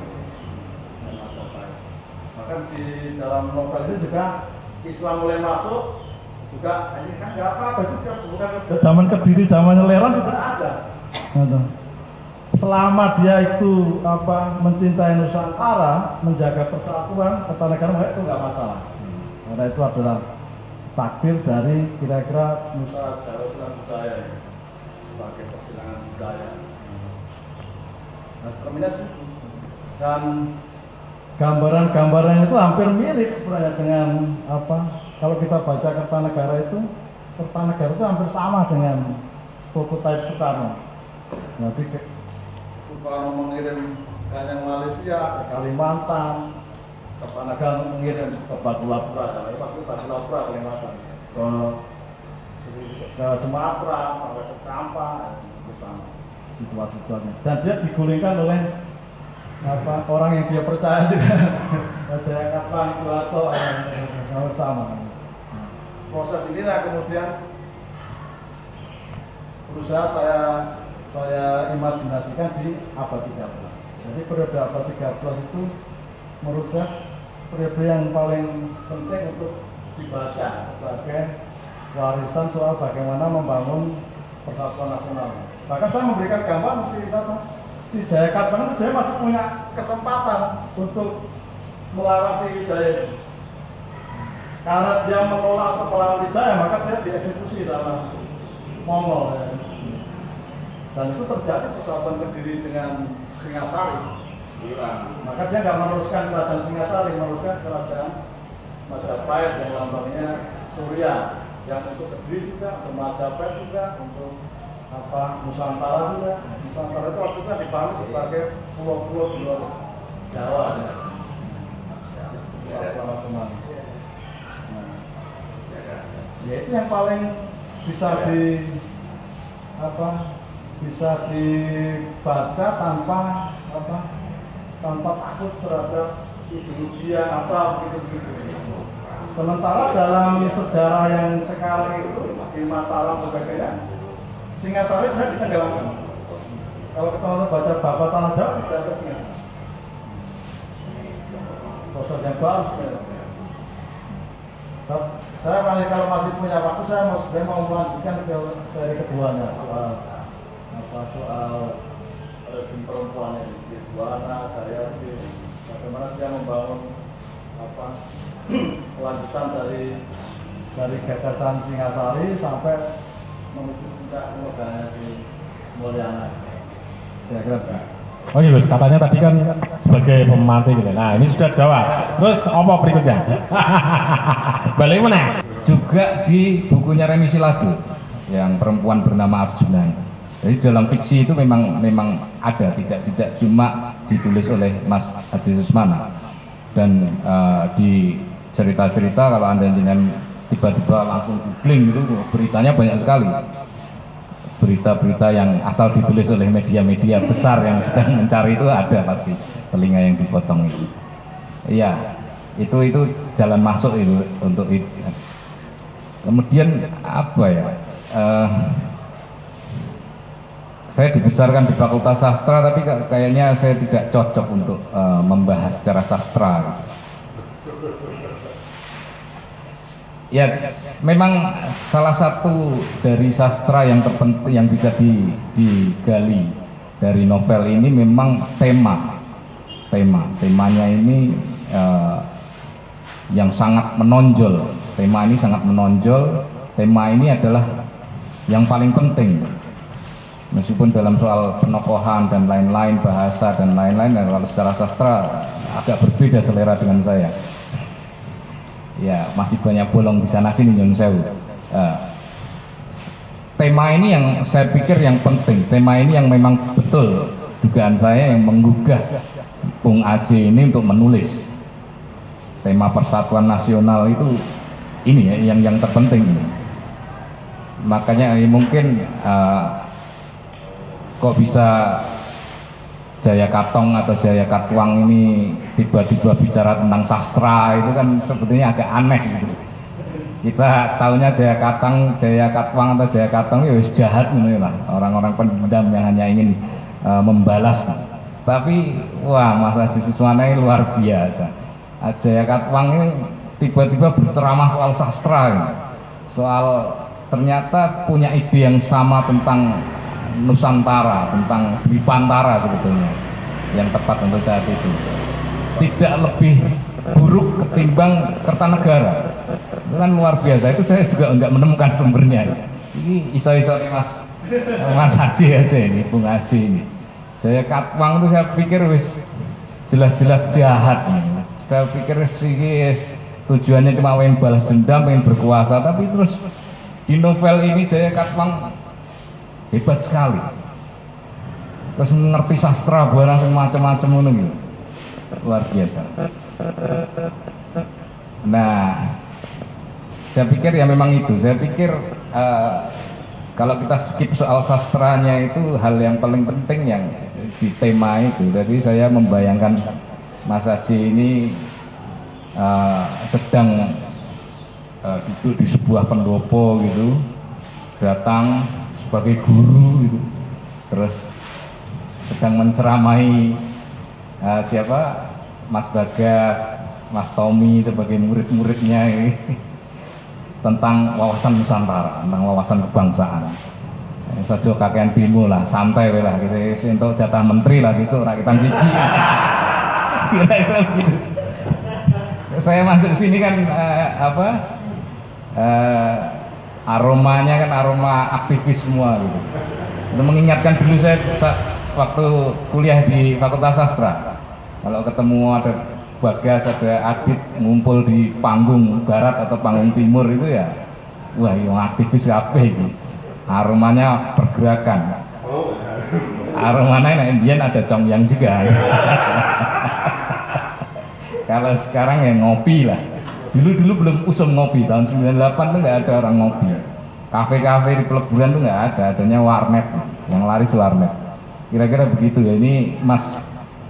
Bahkan di dalam novel itu juga Islam mulai masuk juga, ini kan nggak apa-apa, itu bukan zaman Kediri, zaman Leran juga ada. Selama dia itu mencintai Nusantara, menjaga persatuan ketatanegaraan itu nggak masalah. Karena itu adalah takdir dari kira-kira Nusa Jawa Silang Budaya sebagai persilangan budaya. Nah, terminasi dan gambaran-gambaran itu hampir mirip sebenarnya dengan kalau kita baca Kertanegara itu hampir sama dengan prototipe Soekarno. Jadi Soekarno mengirim ke Malaysia, ke Kalimantan, Kertanegara mengirim ke Batu Lapra, Kalimantan, ke Sumatera sampai ke Campa, bersama situasi-situasinya. Dan dia digulingkan oleh orang yang dia percaya juga, Jaya Kaplang, Soeharto, sama. Proses inilah kemudian berusaha saya imajinasikan di abad 13. Jadi periode abad 13 itu menurut saya periode yang paling penting untuk dibaca sebagai warisan soal bagaimana membangun persatuan nasional. Bahkan saya memberikan gambar si Jaya Katwang itu dia masih punya kesempatan untuk melarang si Wijaya. Karena dia menolak untuk melawan Wijaya, maka dia dieksekusi sama Mongol. Ya. Dan itu terjadi persatuan Kediri dengan Singasari. Maka dia nggak meneruskan kerajaan Singasari, meneruskan kerajaan Majapahit yang lambangnya Surya. Yang untuk Kediri juga, untuk Majapahit juga, untuk Nusantara juga. Nusantara itu waktu itu dipahami sebagai pulau-pulau di luar Jawa. Nasional. Ya itu yang paling bisa bisa dibaca tanpa takut terhadap ideologi yang begitu. Sementara dalam sejarah yang sekarang itu di Mataram sebagainya, Singasari sebenarnya ditenggelamkan. Kalau kita baca Bapak Tanah Jawa tidak ada Singasari. Proses yang baru sebenarnya. Saya kalau masih punya waktu, saya sebenarnya mau melanjutkan ke seri keduanya soal rejim perempuan ini, Buana, Dayati, bagaimana dia membangun kelanjutan dari gagasan Singasari sampai menuju puncak kemerdekaan di Mulyana. Oh iya, katanya tadi kan sebagai pemantik gitu. Nah ini sudah jawab. Terus apa berikutnya? Balik mana? Juga di bukunya Remi Siladu yang perempuan bernama Arjuna. Jadi dalam fiksi itu memang ada, tidak cuma ditulis oleh Mas Haji Susmana. Dan di cerita-cerita kalau Anda jangan tiba-tiba langsung googling itu beritanya banyak sekali. Berita-berita yang asal ditulis oleh media-media besar yang sedang mencari itu ada pasti, telinga yang dipotong itu. Iya, itu jalan masuk itu untuk itu. Kemudian apa ya? Saya dibesarkan di Fakultas Sastra, tapi kayaknya saya tidak cocok untuk membahas secara sastra. Ya, memang salah satu dari sastra yang terpenting yang bisa digali dari novel ini memang temanya ini yang sangat menonjol. Tema ini sangat menonjol. Tema ini adalah yang paling penting. Meskipun dalam soal penokohan dan lain-lain, bahasa dan lain-lain, kalau secara sastra agak berbeda selera dengan saya. Ya, masih banyak bolong di sana sini nyun sewu. Tema ini yang saya pikir yang penting. Tema ini yang memang betul dugaan saya yang menggugah Bung Aji ini untuk menulis. Tema persatuan nasional itu ini ya yang terpenting ini. Makanya mungkin kok bisa Jaya Katong atau Jaya Katwang ini tiba-tiba bicara tentang sastra, itu kan sebetulnya agak aneh gitu. Kita tahunya Jaya Katwang atau Jaya Katong ya jahat gitu lah, orang-orang pendendam yang hanya ingin membalas. Tapi wah, Mas Haji Susmana ini luar biasa. Jaya Katwang ini tiba-tiba berceramah soal sastra gitu. Soal ternyata punya ide yang sama tentang Nusantara, tentang Bipantara sebetulnya yang tepat untuk saat itu. Tidak lebih buruk ketimbang Kertanegara. Itu kan luar biasa. Itu saya juga enggak menemukan sumbernya. Ini iso-iso Mas Haji aja ini, Bung Haji ini. Jaya Katwang itu saya pikir wis jelas-jelas jahat. Saya pikir wis tujuannya cuma pengen balas dendam, pengen berkuasa. Tapi terus di novel ini Jaya Katwang hebat sekali, terus mengerti sastra barang macam-macam gitu, luar biasa. Nah, saya pikir ya memang itu. Saya pikir kalau kita skip soal sastranya itu hal yang paling penting yang di tema itu. Jadi saya membayangkan Mas Haji ini sedang duduk di sebuah pendopo gitu, datang sebagai guru gitu, terus sedang menceramai siapa Mas Bagas, Mas Tommy sebagai murid-muridnya ini. tentang wawasan Nusantara, tentang wawasan kebangsaan. Saja kakean demo lah, santai lah gitu. Untuk jatah menteri lah gitu, rakyatan biji. Kira-kira gitu. Saya masuk sini kan aromanya kan aroma aktivis semua gitu. Itu mengingatkan dulu saya waktu kuliah di Fakultas Sastra. Kalau ketemu ada Bagas, ada Adit ngumpul di panggung barat atau panggung timur itu ya, wah yang aktivis kabeh gitu. Aromanya pergerakan. Aromanya Indian ada Congyang juga. Kalau sekarang ya ngopi lah. Dulu belum usum ngopi, tahun 98 tuh nggak ada orang ngopi. Kafe-kafe di peleburan tuh nggak ada, adanya warnet, yang laris warnet. Kira-kira begitu ya. Ini Mas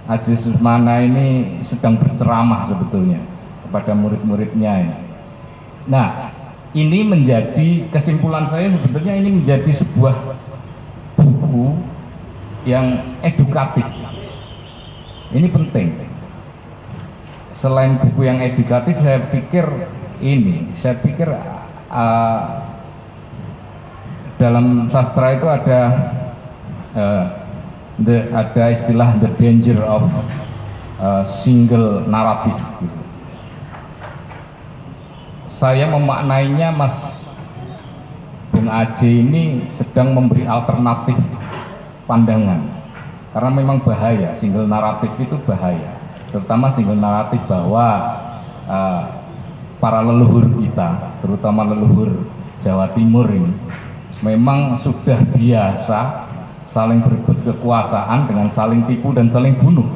Haji Susmana ini sedang berceramah sebetulnya kepada murid-muridnya ini. Nah, ini menjadi kesimpulan saya, sebetulnya ini menjadi sebuah buku yang edukatif. Ini penting. Selain buku yang edukatif, saya pikir dalam sastra itu ada ada istilah the danger of single narrative. Saya memaknainya Mas Bung Aji ini sedang memberi alternatif pandangan, karena memang bahaya, single naratif itu bahaya, terutama single naratif bahwa para leluhur kita, terutama leluhur Jawa Timur ini memang sudah biasa saling berebut kekuasaan dengan saling tipu dan saling bunuh.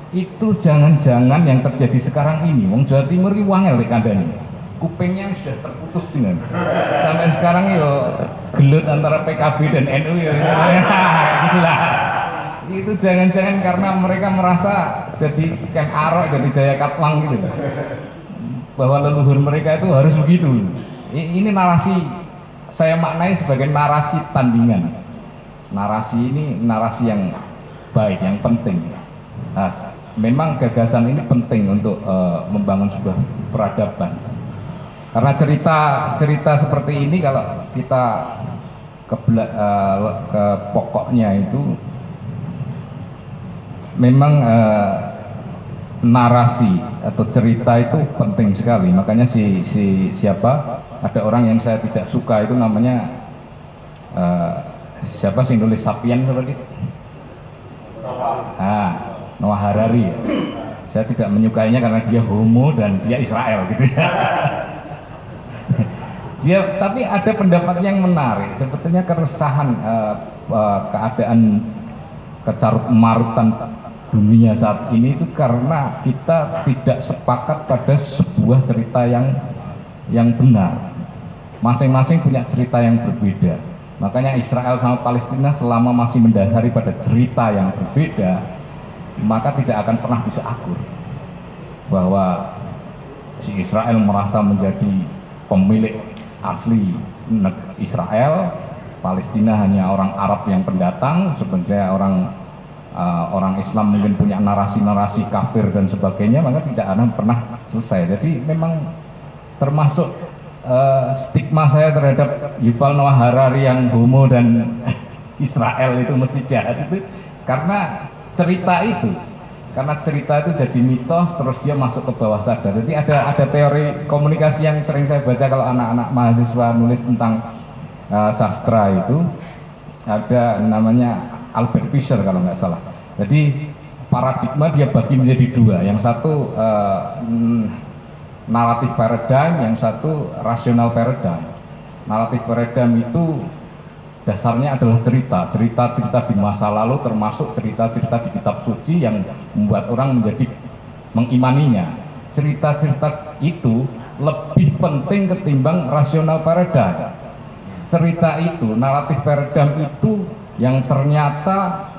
Itu jangan-jangan yang terjadi sekarang ini. Wong Jawa Timur ini wangel kandhane. Kupingnya sudah terputus dengan sampai sekarang yo gelut antara PKB dan NU ya. Gitulah. Itu jangan-jangan karena mereka merasa jadi Ken Arok, jadi Jaya Katwang gitu. Bahwa leluhur mereka itu harus begitu. Ini narasi, saya maknai sebagai narasi tandingan. Narasi ini narasi yang baik, yang penting. Nah, memang gagasan ini penting untuk membangun sebuah peradaban. Karena cerita seperti ini kalau kita ke pokoknya itu memang narasi atau cerita itu penting sekali. Makanya siapa ada orang yang saya tidak suka itu namanya siapa sih nulis Sapien seperti itu? Noah Harari ya. Saya tidak menyukainya karena dia homo dan dia Israel gitu ya. Tapi ada pendapat yang menarik, sebetulnya keresahan keadaan kecarut-marutan dunia saat ini itu karena kita tidak sepakat pada sebuah cerita yang benar. Masing-masing punya cerita yang berbeda. Makanya Israel sama Palestina selama masih mendasari pada cerita yang berbeda, maka tidak akan pernah bisa akur. Bahwa si Israel merasa menjadi pemilik asli Israel, Palestina hanya orang Arab yang pendatang, sebenarnya orang Islam mungkin punya narasi-narasi kafir dan sebagainya, maka tidak akan pernah selesai. Jadi memang termasuk stigma saya terhadap Yuval Noah Harari yang homo dan Israel itu mesti jahat itu karena cerita itu. Karena cerita itu jadi mitos, terus dia masuk ke bawah sadar. Jadi ada teori komunikasi yang sering saya baca kalau anak-anak mahasiswa nulis tentang sastra itu, ada namanya Albert Fischer kalau nggak salah. Jadi paradigma dia bagi menjadi dua, yang satu naratif paradigm, yang satu rasional paradigm. Naratif paradigm itu dasarnya adalah cerita-cerita di masa lalu, termasuk cerita-cerita di kitab suci yang membuat orang menjadi mengimaninya. Cerita-cerita itu lebih penting ketimbang rasional paradigm. Cerita itu, naratif paradigm itu yang ternyata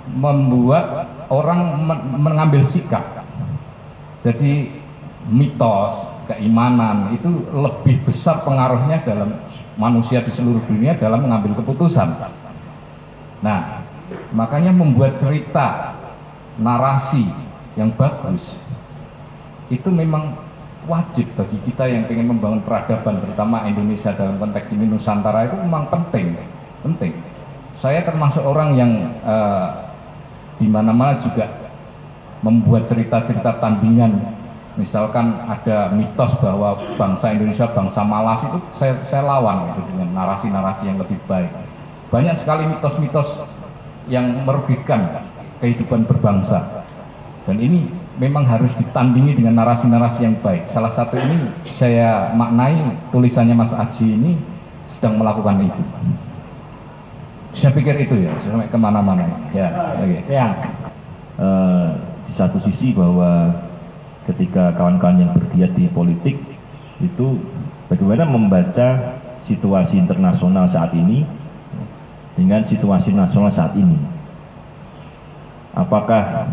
membuat orang mengambil sikap. Jadi mitos, keimanan itu lebih besar pengaruhnya dalam manusia di seluruh dunia dalam mengambil keputusan. Nah, makanya membuat cerita, narasi yang bagus itu memang wajib bagi kita yang ingin membangun peradaban, terutama Indonesia dalam konteks ini Nusantara, itu memang penting. Saya termasuk orang yang di mana-mana juga membuat cerita-cerita tandingan. Misalkan ada mitos bahwa bangsa Indonesia bangsa malas, itu saya lawan gitu, dengan narasi-narasi yang lebih baik. Banyak sekali mitos-mitos yang merugikan kehidupan berbangsa, dan ini memang harus ditandingi dengan narasi-narasi yang baik. Salah satu ini saya maknai tulisannya Mas Aji ini sedang melakukan itu. Saya pikir itu ya, sampai kemana-mana ya. Oke. Ya. Di satu sisi bahwa ketika kawan-kawan yang bergiat di politik itu bagaimana membaca situasi internasional saat ini dengan situasi nasional saat ini. Apakah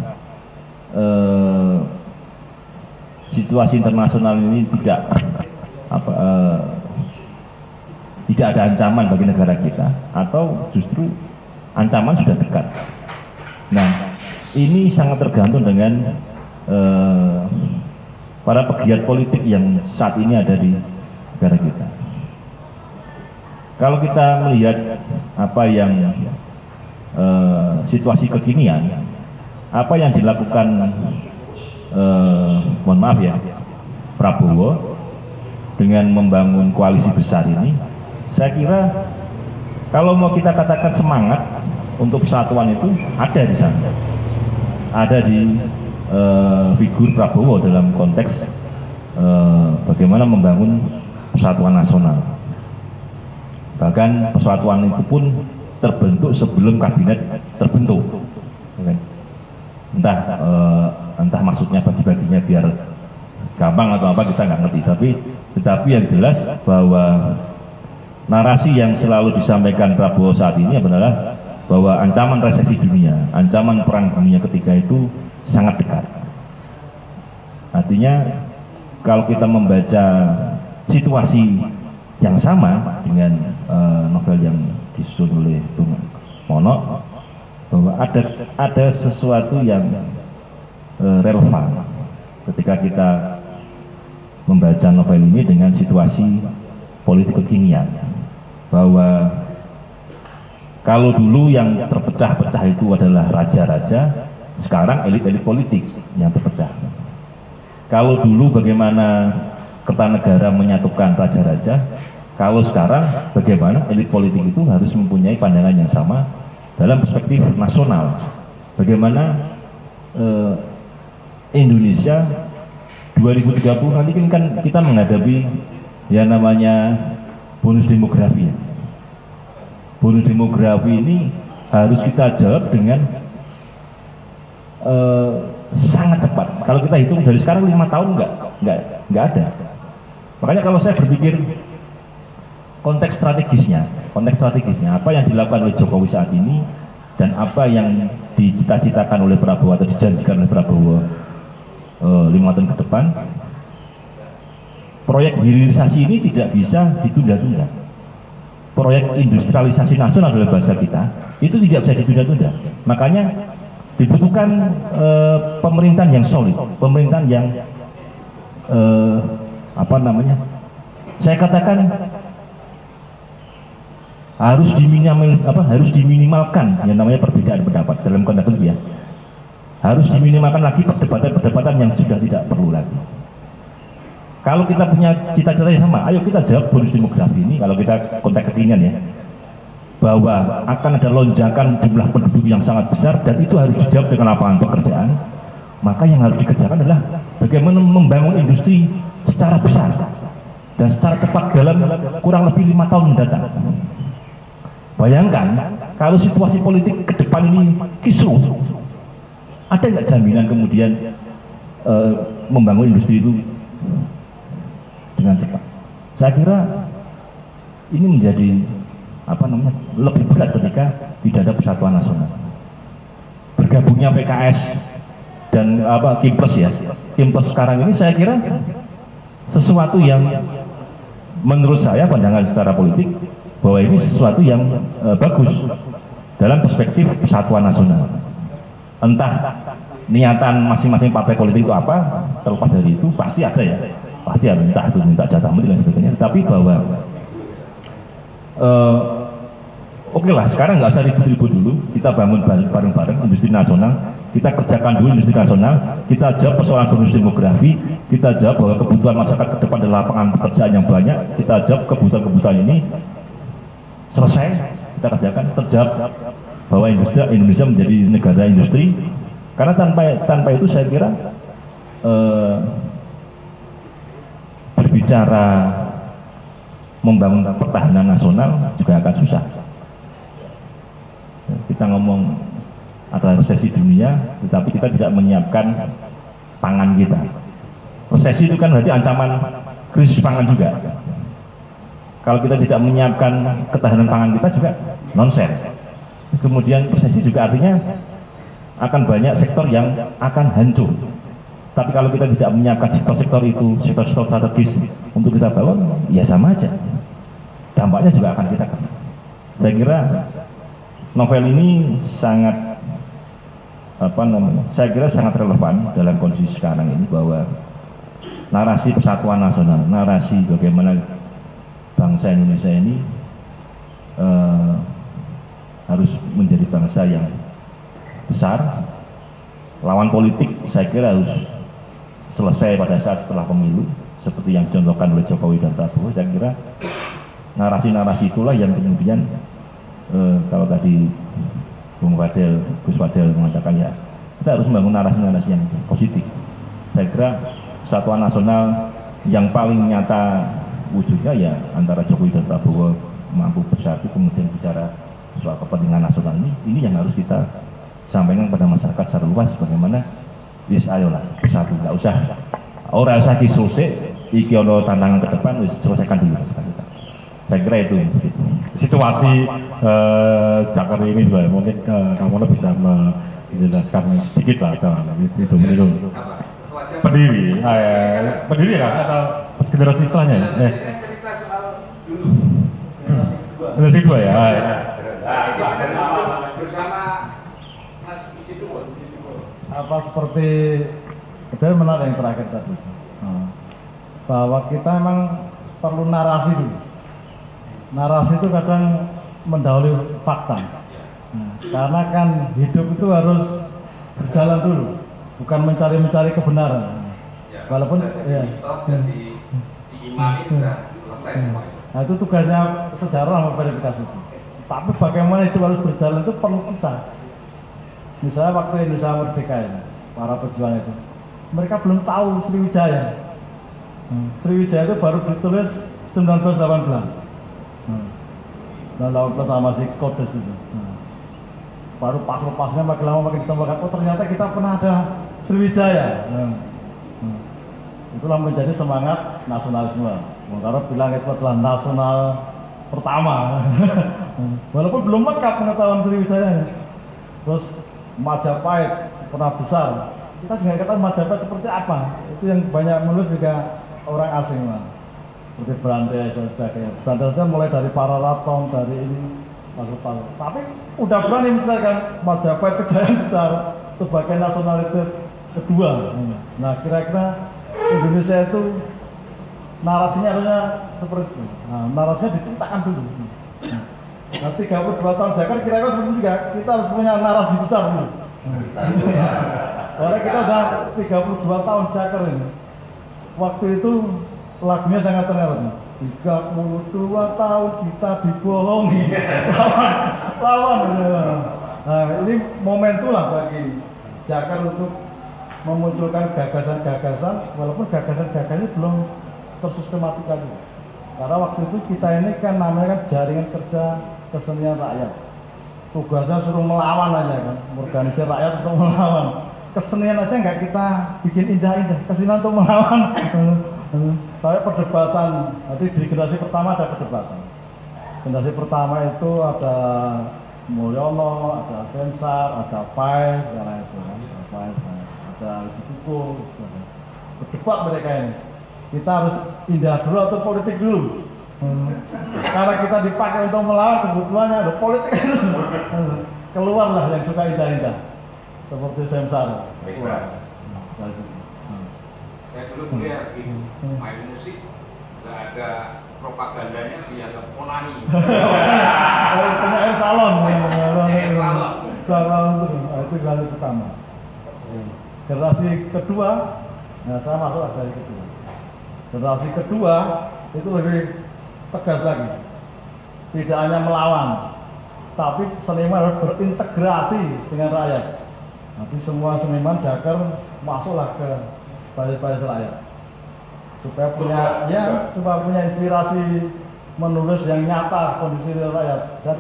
situasi internasional ini tidak ada ancaman bagi negara kita, atau justru ancaman sudah dekat? Nah, ini sangat tergantung dengan para pegiat politik yang saat ini ada di negara kita. Kalau kita melihat apa yang situasi kekinian, apa yang dilakukan mohon maaf ya, Prabowo dengan membangun koalisi besar ini, saya kira kalau mau kita katakan semangat untuk persatuan itu ada di sana, ada di figur Prabowo dalam konteks bagaimana membangun persatuan nasional. Bahkan persatuan itu pun terbentuk sebelum kabinet terbentuk. Entah maksudnya bagi-baginya biar gampang atau apa, kita nggak ngerti, tetapi yang jelas bahwa narasi yang selalu disampaikan Prabowo saat ini adalah bahwa ancaman resesi dunia, ancaman perang dunia ketiga itu sangat dekat. Artinya kalau kita membaca situasi yang sama dengan novel yang disusun oleh Bung Mono, bahwa ada sesuatu yang relevan ketika kita membaca novel ini dengan situasi politik kekinian, bahwa kalau dulu yang terpecah-pecah itu adalah raja-raja, sekarang elit-elit politik yang terpecah. Kalau dulu bagaimana Kertanegara menyatukan raja-raja, kalau sekarang bagaimana elit politik itu harus mempunyai pandangan yang sama dalam perspektif nasional. Bagaimana Indonesia 2030 nanti kan kita menghadapi yang namanya bonus demografi. Bonus demografi ini harus kita jawab dengan sangat cepat. Kalau kita hitung dari sekarang 5 tahun nggak ada. Makanya kalau saya berpikir konteks strategisnya apa yang dilakukan oleh Jokowi saat ini dan apa yang dicita-citakan oleh Prabowo atau dijanjikan oleh Prabowo 5 tahun ke depan, proyek hilirisasi ini tidak bisa ditunda-tunda. Proyek industrialisasi nasional dalam bahasa kita itu tidak bisa ditunda-tunda. Makanya dibutuhkan pemerintahan yang solid, pemerintahan yang saya katakan harus diminimalkan yang namanya perbedaan pendapat dalam konteks itu ya. Harus diminimalkan lagi perdebatan-perdebatan yang sudah tidak perlu lagi. Kalau kita punya cita-cita yang sama, ayo kita jawab bonus demografi ini. Kalau kita konteks kekinian ya, bahwa akan ada lonjakan jumlah penduduk yang sangat besar dan itu harus dijawab dengan lapangan pekerjaan. Maka yang harus dikerjakan adalah bagaimana membangun industri secara besar dan secara cepat dalam kurang lebih 5 tahun mendatang. Bayangkan kalau situasi politik ke depan ini kisruh, ada nggak jaminan kemudian membangun industri itu dengan cepat? Saya kira ini menjadi lebih berat ketika tidak ada persatuan nasional. Bergabungnya PKS dan Kimpres sekarang ini saya kira sesuatu yang menurut saya pandangan secara politik bahwa ini sesuatu yang bagus dalam perspektif persatuan nasional. Entah niatan masing-masing partai politik itu apa, terlepas dari itu pasti ada ya pasti harus minta jatah menteri dan sebagainya. Tapi bahwa oke lah, sekarang nggak usah ribut-ribut dulu, kita bangun bareng-bareng industri nasional, kita kerjakan dulu industri nasional, kita jawab persoalan bonus demografi, kita jawab bahwa kebutuhan masyarakat ke depan adalah lapangan pekerjaan yang banyak, kita jawab kebutuhan-kebutuhan ini, selesai, kita kerjakan, terjawab bahwa Indonesia menjadi negara industri, karena tanpa itu saya kira berbicara membangun pertahanan nasional juga akan susah. Kita ngomong ada resesi dunia, tetapi kita tidak menyiapkan pangan kita. Resesi itu kan berarti ancaman krisis pangan juga. Kalau kita tidak menyiapkan ketahanan pangan kita juga nonsen. Kemudian resesi juga artinya akan banyak sektor yang akan hancur. Tapi kalau kita tidak menyiapkan sektor-sektor itu, sektor-sektor strategis untuk kita bangun, ya sama aja. Dampaknya juga akan kita kena. Saya kira novel ini sangat saya kira sangat relevan dalam kondisi sekarang ini, bahwa narasi persatuan nasional, narasi bagaimana bangsa Indonesia ini harus menjadi bangsa yang besar. Lawan politik saya kira harus selesai pada saat setelah pemilu, seperti yang dicontohkan oleh Jokowi dan Prabowo. Saya kira narasi-narasi itulah yang kemudian kalau tadi Gus Fadel mengatakan, ya kita harus membangun narasi-narasi yang positif. Saya kira persatuan nasional yang paling nyata wujudnya ya antara Jokowi dan Prabowo mampu bersatu kemudian bicara soal kepentingan nasional ini yang harus kita sampaikan pada masyarakat secara luas, bagaimana ayolah bersatu, nggak usah orang usah diselesai iki ono tantangan ke depan, selesaikan dulu masalah kita. Saya kira itu situasi Jakarta ini juga mungkin kamu bisa menjelaskan sedikit lah itu menurut pendiri kan atau generasi setelahnya generasi dua ya bersama Mas Uji Tubun. Apa seperti itu menarik yang terakhir tadi, bahwa kita memang perlu narasi dulu. Narasi itu kadang mendahului fakta, karena kan hidup itu harus berjalan dulu, bukan mencari kebenaran. Walaupun ya, diimani sudah selesai semuanya. Nah itu tugasnya sejarah memverifikasi itu. Tapi bagaimana itu harus berjalan itu perlu kisah. Misalnya waktu Indonesia merdeka ini, para pejuang itu, mereka belum tahu Sriwijaya. Sriwijaya itu baru ditulis 1918. Dan lawan sama si Kodes itu. Baru pas-pasnya makin lama makin ditambahkan, oh ternyata kita pernah ada Sriwijaya. Itulah menjadi semangat nasionalisme. Bung Karno bilang itu adalah nasional pertama. Walaupun belum lengkap pengetahuan Sriwijaya. Terus Majapahit pernah besar. Kita juga katakan Majapahit seperti apa? Itu yang banyak menulis juga orang asing, seperti Belanda dan sebagainya. Belanda mulai dari Pararaton, dari ini masuk. Tapi udah berani misalkan Majapahit kejayaan besar sebagai nasionalitas kedua. Nah kira-kira Indonesia itu narasinya harusnya seperti itu. Nah, narasinya diceritakan dulu. Nah 32 tahun Jakarta kira-kira seperti itu juga. Kita harus punya narasi besar dulu. Karena kita udah 32 tahun Jakarta ini. Waktu itu lagunya sangat terkenal. 32 tahun kita dibohongi. lawan. Nah ini momentum lah bagi Jakarta untuk memunculkan gagasan-gagasan, walaupun gagasan-gagasannya belum tersistematika juga. Karena waktu itu kita ini kan namanya kan jaringan kerja kesenian rakyat. Tugasnya suruh melawan aja kan, organisasi rakyat untuk melawan. Kesenian aja nggak kita bikin indah-indah, kesenian untuk melawan. Saya perdebatan, nanti di generasi pertama ada perdebatan. Generasi pertama itu ada Mulyono, ada Sensar, ada Pais, karena itu kan, ada Buku, berdebat mereka ini. Kita harus indah dulu atau politik dulu? Karena kita dipakai untuk melawan, kebutuhannya ada politik dulu. Keluarlah yang suka indah-indah, seperti Sensar. Saya Saya dulu kuliah gitu, main musik nggak ada propagandanya dianggap onani. Punya salon, salon. Itu generasi pertama. Generasi kedua, nah saya masuk dari kedua. Generasi kedua itu lebih tegas lagi, tidak hanya melawan, tapi seniman harus berintegrasi dengan rakyat. Nanti semua seniman Jaker masuklah ke baris-baris rakyat, supaya punya inspirasi menulis yang nyata kondisi rakyat. Saya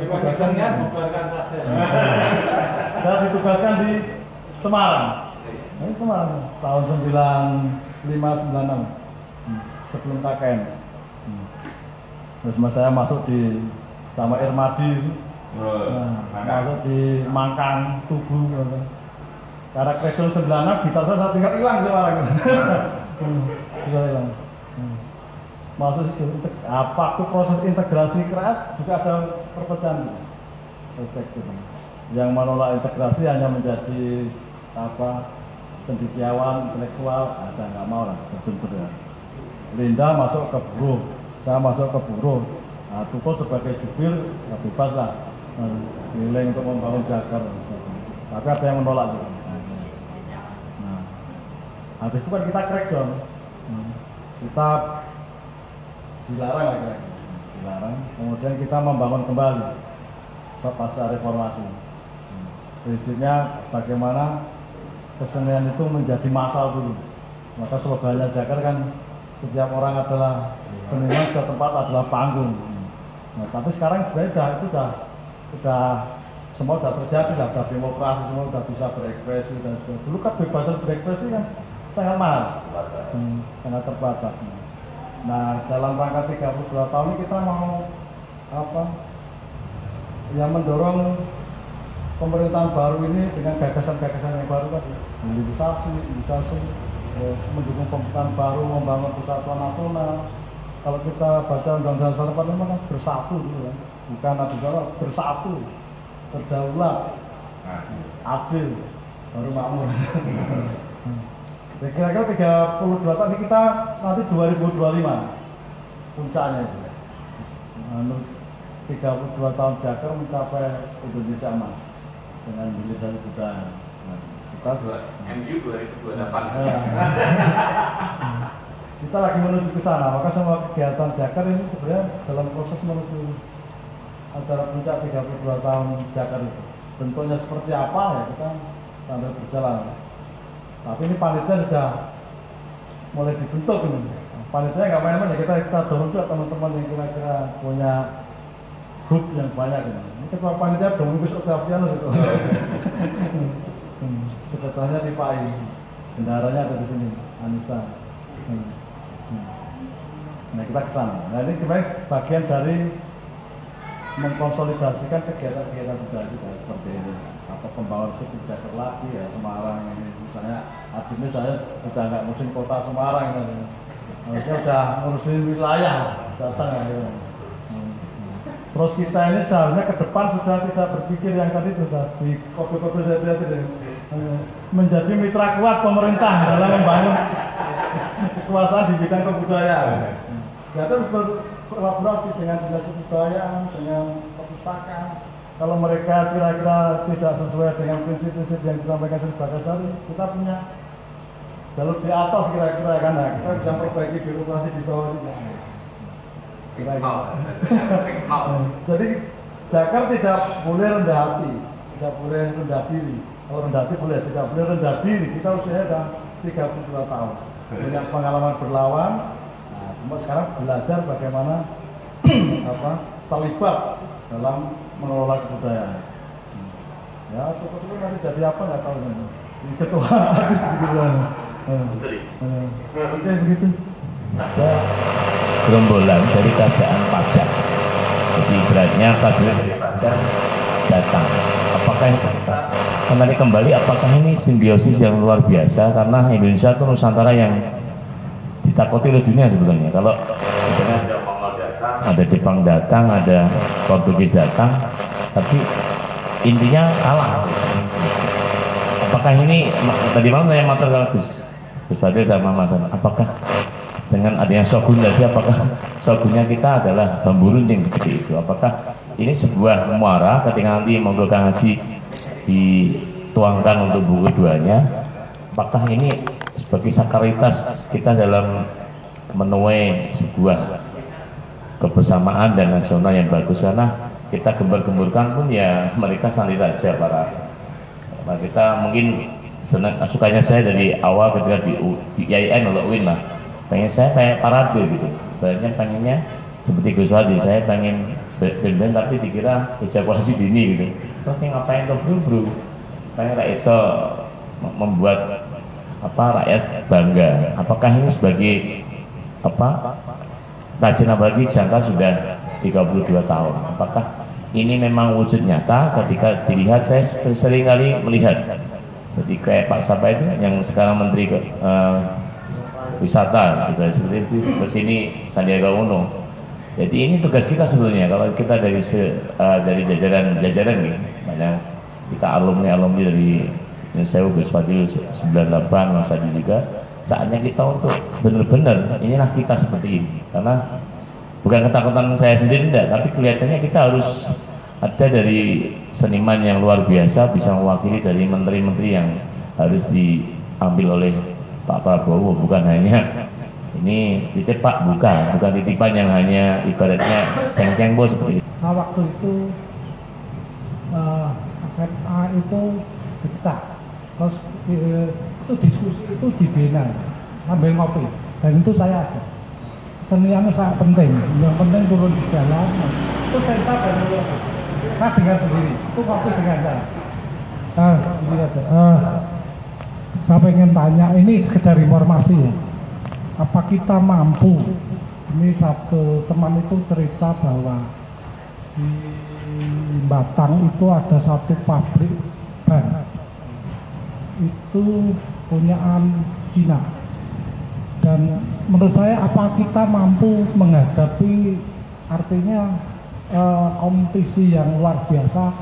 ditugaskan di Semarang. Ini Semarang tahun 95-96 sebelum KKN. Terus saya masuk di sama Irmadi, masuk di Mangkang, Tugu. Karena kredol 96 gitar saya tinggal hilang sekarang. Hilang. Masuk itu waktu proses integrasi rakyat juga ada perpecahan perspektif. Yang menolak integrasi hanya menjadi cendekiawan intelektual, ada nggak mau lah tersebut ya. Linda masuk ke buruh, saya masuk ke buruh. Nah, Tukul sebagai jubir ya bebas lah, keliling untuk membangun Jakarta. Tapi ada yang menolak juga. Nah, habis itu kan kita crackdown, kita dilarang lagi, dilarang. Kemudian kita membangun kembali pasca reformasi. Prinsipnya bagaimana kesenian itu menjadi massal dulu. Maka slogannya Jakarta kan setiap orang adalah seniman, setiap tempat adalah panggung. Nah, tapi sekarang sebenarnya itu sudah semua sudah terjadi, sudah demokrasi, semua sudah bisa berekspresi dan sebagainya. Dulu kan kebebasan berekspresi kan sangat mahal, sangat terbatas. Nah, dalam rangka 32 tahun ini kita mau yang mendorong pemerintahan baru ini dengan gagasan-gagasan yang baru tadi, hilirisasi, mendukung pemerintahan baru, membangun persatuan nasional. Kalau kita baca Undang-Undang 45 kan bersatu gitu kan, bukan nasional, bersatu, berdaulat, adil, baru makmur. Kira-kira 32 tahun ini kita nanti 2025 puncaknya itu. 32 tahun Jakarta mencapai Indonesia emas dengan hilirisasi budaya. Kita MU 2028. Kita lagi menuju ke sana, maka semua kegiatan Jakarta ini sebenarnya dalam proses menuju acara puncak 32 tahun Jakarta itu. Bentuknya seperti apa ya kita sambil berjalan. Tapi ini panitia sudah mulai dibentuk ini. Panitia nggak main-main ya, kita dorong juga teman-teman yang kira-kira punya grup yang banyak ini. Ini ketua panitia Domingus Octavianus itu. Sekretarisnya Tipai, bendaharanya ada di sini, Anissa. Nah kita ke sana. Nah ini sebenarnya bagian dari mengkonsolidasikan kegiatan-kegiatan budaya kita seperti ini. Atau pembangunan budaya lagi ya Semarang ini. Misalnya akhirnya saya sudah nggak ngurusin kota Semarang ini. Harusnya udah ngurusin wilayah datang ya. Terus kita ini seharusnya ke depan sudah tidak berpikir yang tadi sudah di kode-kode saya tadi menjadi mitra kuat pemerintah dalam membangun kekuasaan di bidang kebudayaan. Kita harus berkolaborasi dengan dinas kebudayaan, dengan perpustakaan. Kalau mereka kira-kira tidak sesuai dengan prinsip-prinsip yang disampaikan oleh Bagas tadi, kita punya jalur di atas kira-kira kan, nah, kita bisa perbaiki birokrasi di bawah juga. Jadi Jakarta tidak boleh rendah hati, tidak boleh rendah diri. Kalau rendah hati boleh, tidak boleh rendah diri. Kita usianya sudah 32 tahun, punya pengalaman berlawan. Nah, cuma sekarang belajar bagaimana terlibat dalam mengelola kebudayaan. Ya, syukur-syukur nanti jadi apa nggak tahu nih. Ketua habis Oke begitu. Gerombolan dari kerajaan pajak. Jadi beratnya prajurit dari pajak datang. Apakah kembali apakah ini simbiosis yang luar biasa karena Indonesia itu Nusantara yang ditakuti oleh dunia sebetulnya. Kalau ada Mongol datang, ada Jepang datang, ada Portugis datang, tapi intinya kalah. Apakah ini tadi malam saya matur Gus Gus sama Mas Anam, apakah dengan adanya shogun tadi, apakah shogunnya kita adalah bambu runcing seperti itu? Apakah ini sebuah muara ketika nanti menggunakan haji dituangkan untuk buku keduanya? Apakah ini sebagai sakralitas kita dalam menuai sebuah kebersamaan dan nasional yang bagus? Karena kita gembar-gemburkan pun ya mereka santai saja kita mungkin senang, sukanya saya dari awal ketika di IAIN atau UIN lah, pengen saya kayak parade gitu, sebenarnya pengennya seperti Gus Wadi, saya pengen band tapi dikira ejakulasi dini gitu, terus ngapain tuh bro, pengen iso membuat rakyat bangga. Apakah ini sebagai kajian apalagi jangka sudah 32 tahun, apakah ini memang wujud nyata? Ketika dilihat, saya sering kali melihat jadi kayak Pak Sapa itu yang sekarang Menteri Wisata juga seperti itu, kesini Sandiaga Uno. Jadi ini tugas kita sebetulnya kalau kita dari jajaran nih, banyak kita alumni dari saya Gus Fadil 98, Mas Adi juga, saatnya kita untuk benar-benar inilah kita seperti ini. Karena bukan ketakutan saya sendiri enggak, tapi kelihatannya kita harus ada dari seniman yang luar biasa bisa mewakili dari menteri-menteri yang harus diambil oleh Pak Prabowo, bukan hanya ini titip Pak, bukan titipan yang hanya ibaratnya ceng-ceng bos seperti itu. Nah, waktu itu SMA itu kita terus itu diskusi itu di Bena sambil ngopi, dan itu saya ada. Seniannya sangat penting, yang penting turun di jalan itu cerita dari saya dengar sendiri, itu ngopi dengan saya. Saya pengen tanya, ini sekedar informasi ya, apa kita mampu? Ini satu teman itu cerita bahwa di Batang itu ada satu pabrik ban, itu punyaan Cina. Dan menurut saya apa kita mampu menghadapi artinya kompetisi yang luar biasa?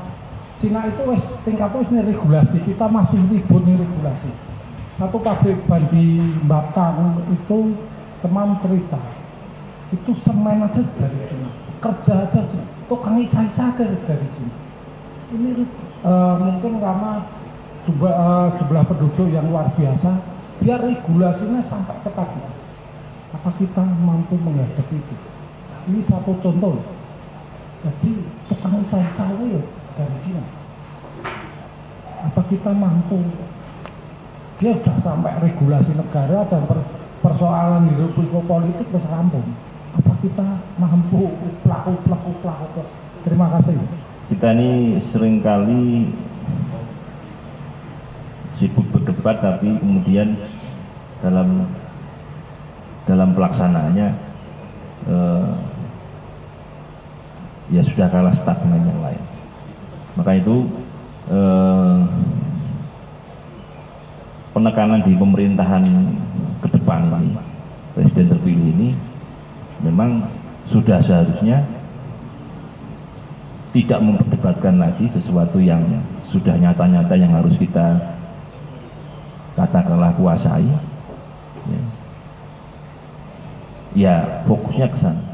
Cina itu tingkatnya regulasi, kita masih ribut nih regulasi. Satu pabrik ban di Batang itu teman cerita, itu semen aja dari Cina, kerja aja tukang isa-isa dari Cina. Ini mungkin karena jumlah penduduk yang luar biasa, dia regulasinya sampai ketat. Apa kita mampu menghadapi itu? Ini satu contoh. Jadi tukang isa-isa dari Cina. Apa kita mampu? Dia sudah sampai regulasi negara dan persoalan hidup politik bisa rampung. Apa kita mampu pelaku? Terima kasih. Kita ini seringkali sibuk berdebat, tapi kemudian dalam pelaksanaannya ya sudah kalah start dengan yang lain. Maka itu penekanan di pemerintahan ke depan ini, presiden terpilih ini memang sudah seharusnya tidak memperdebatkan lagi sesuatu yang sudah nyata-nyata yang harus kita katakanlah kuasai. Ya, fokusnya ke sana.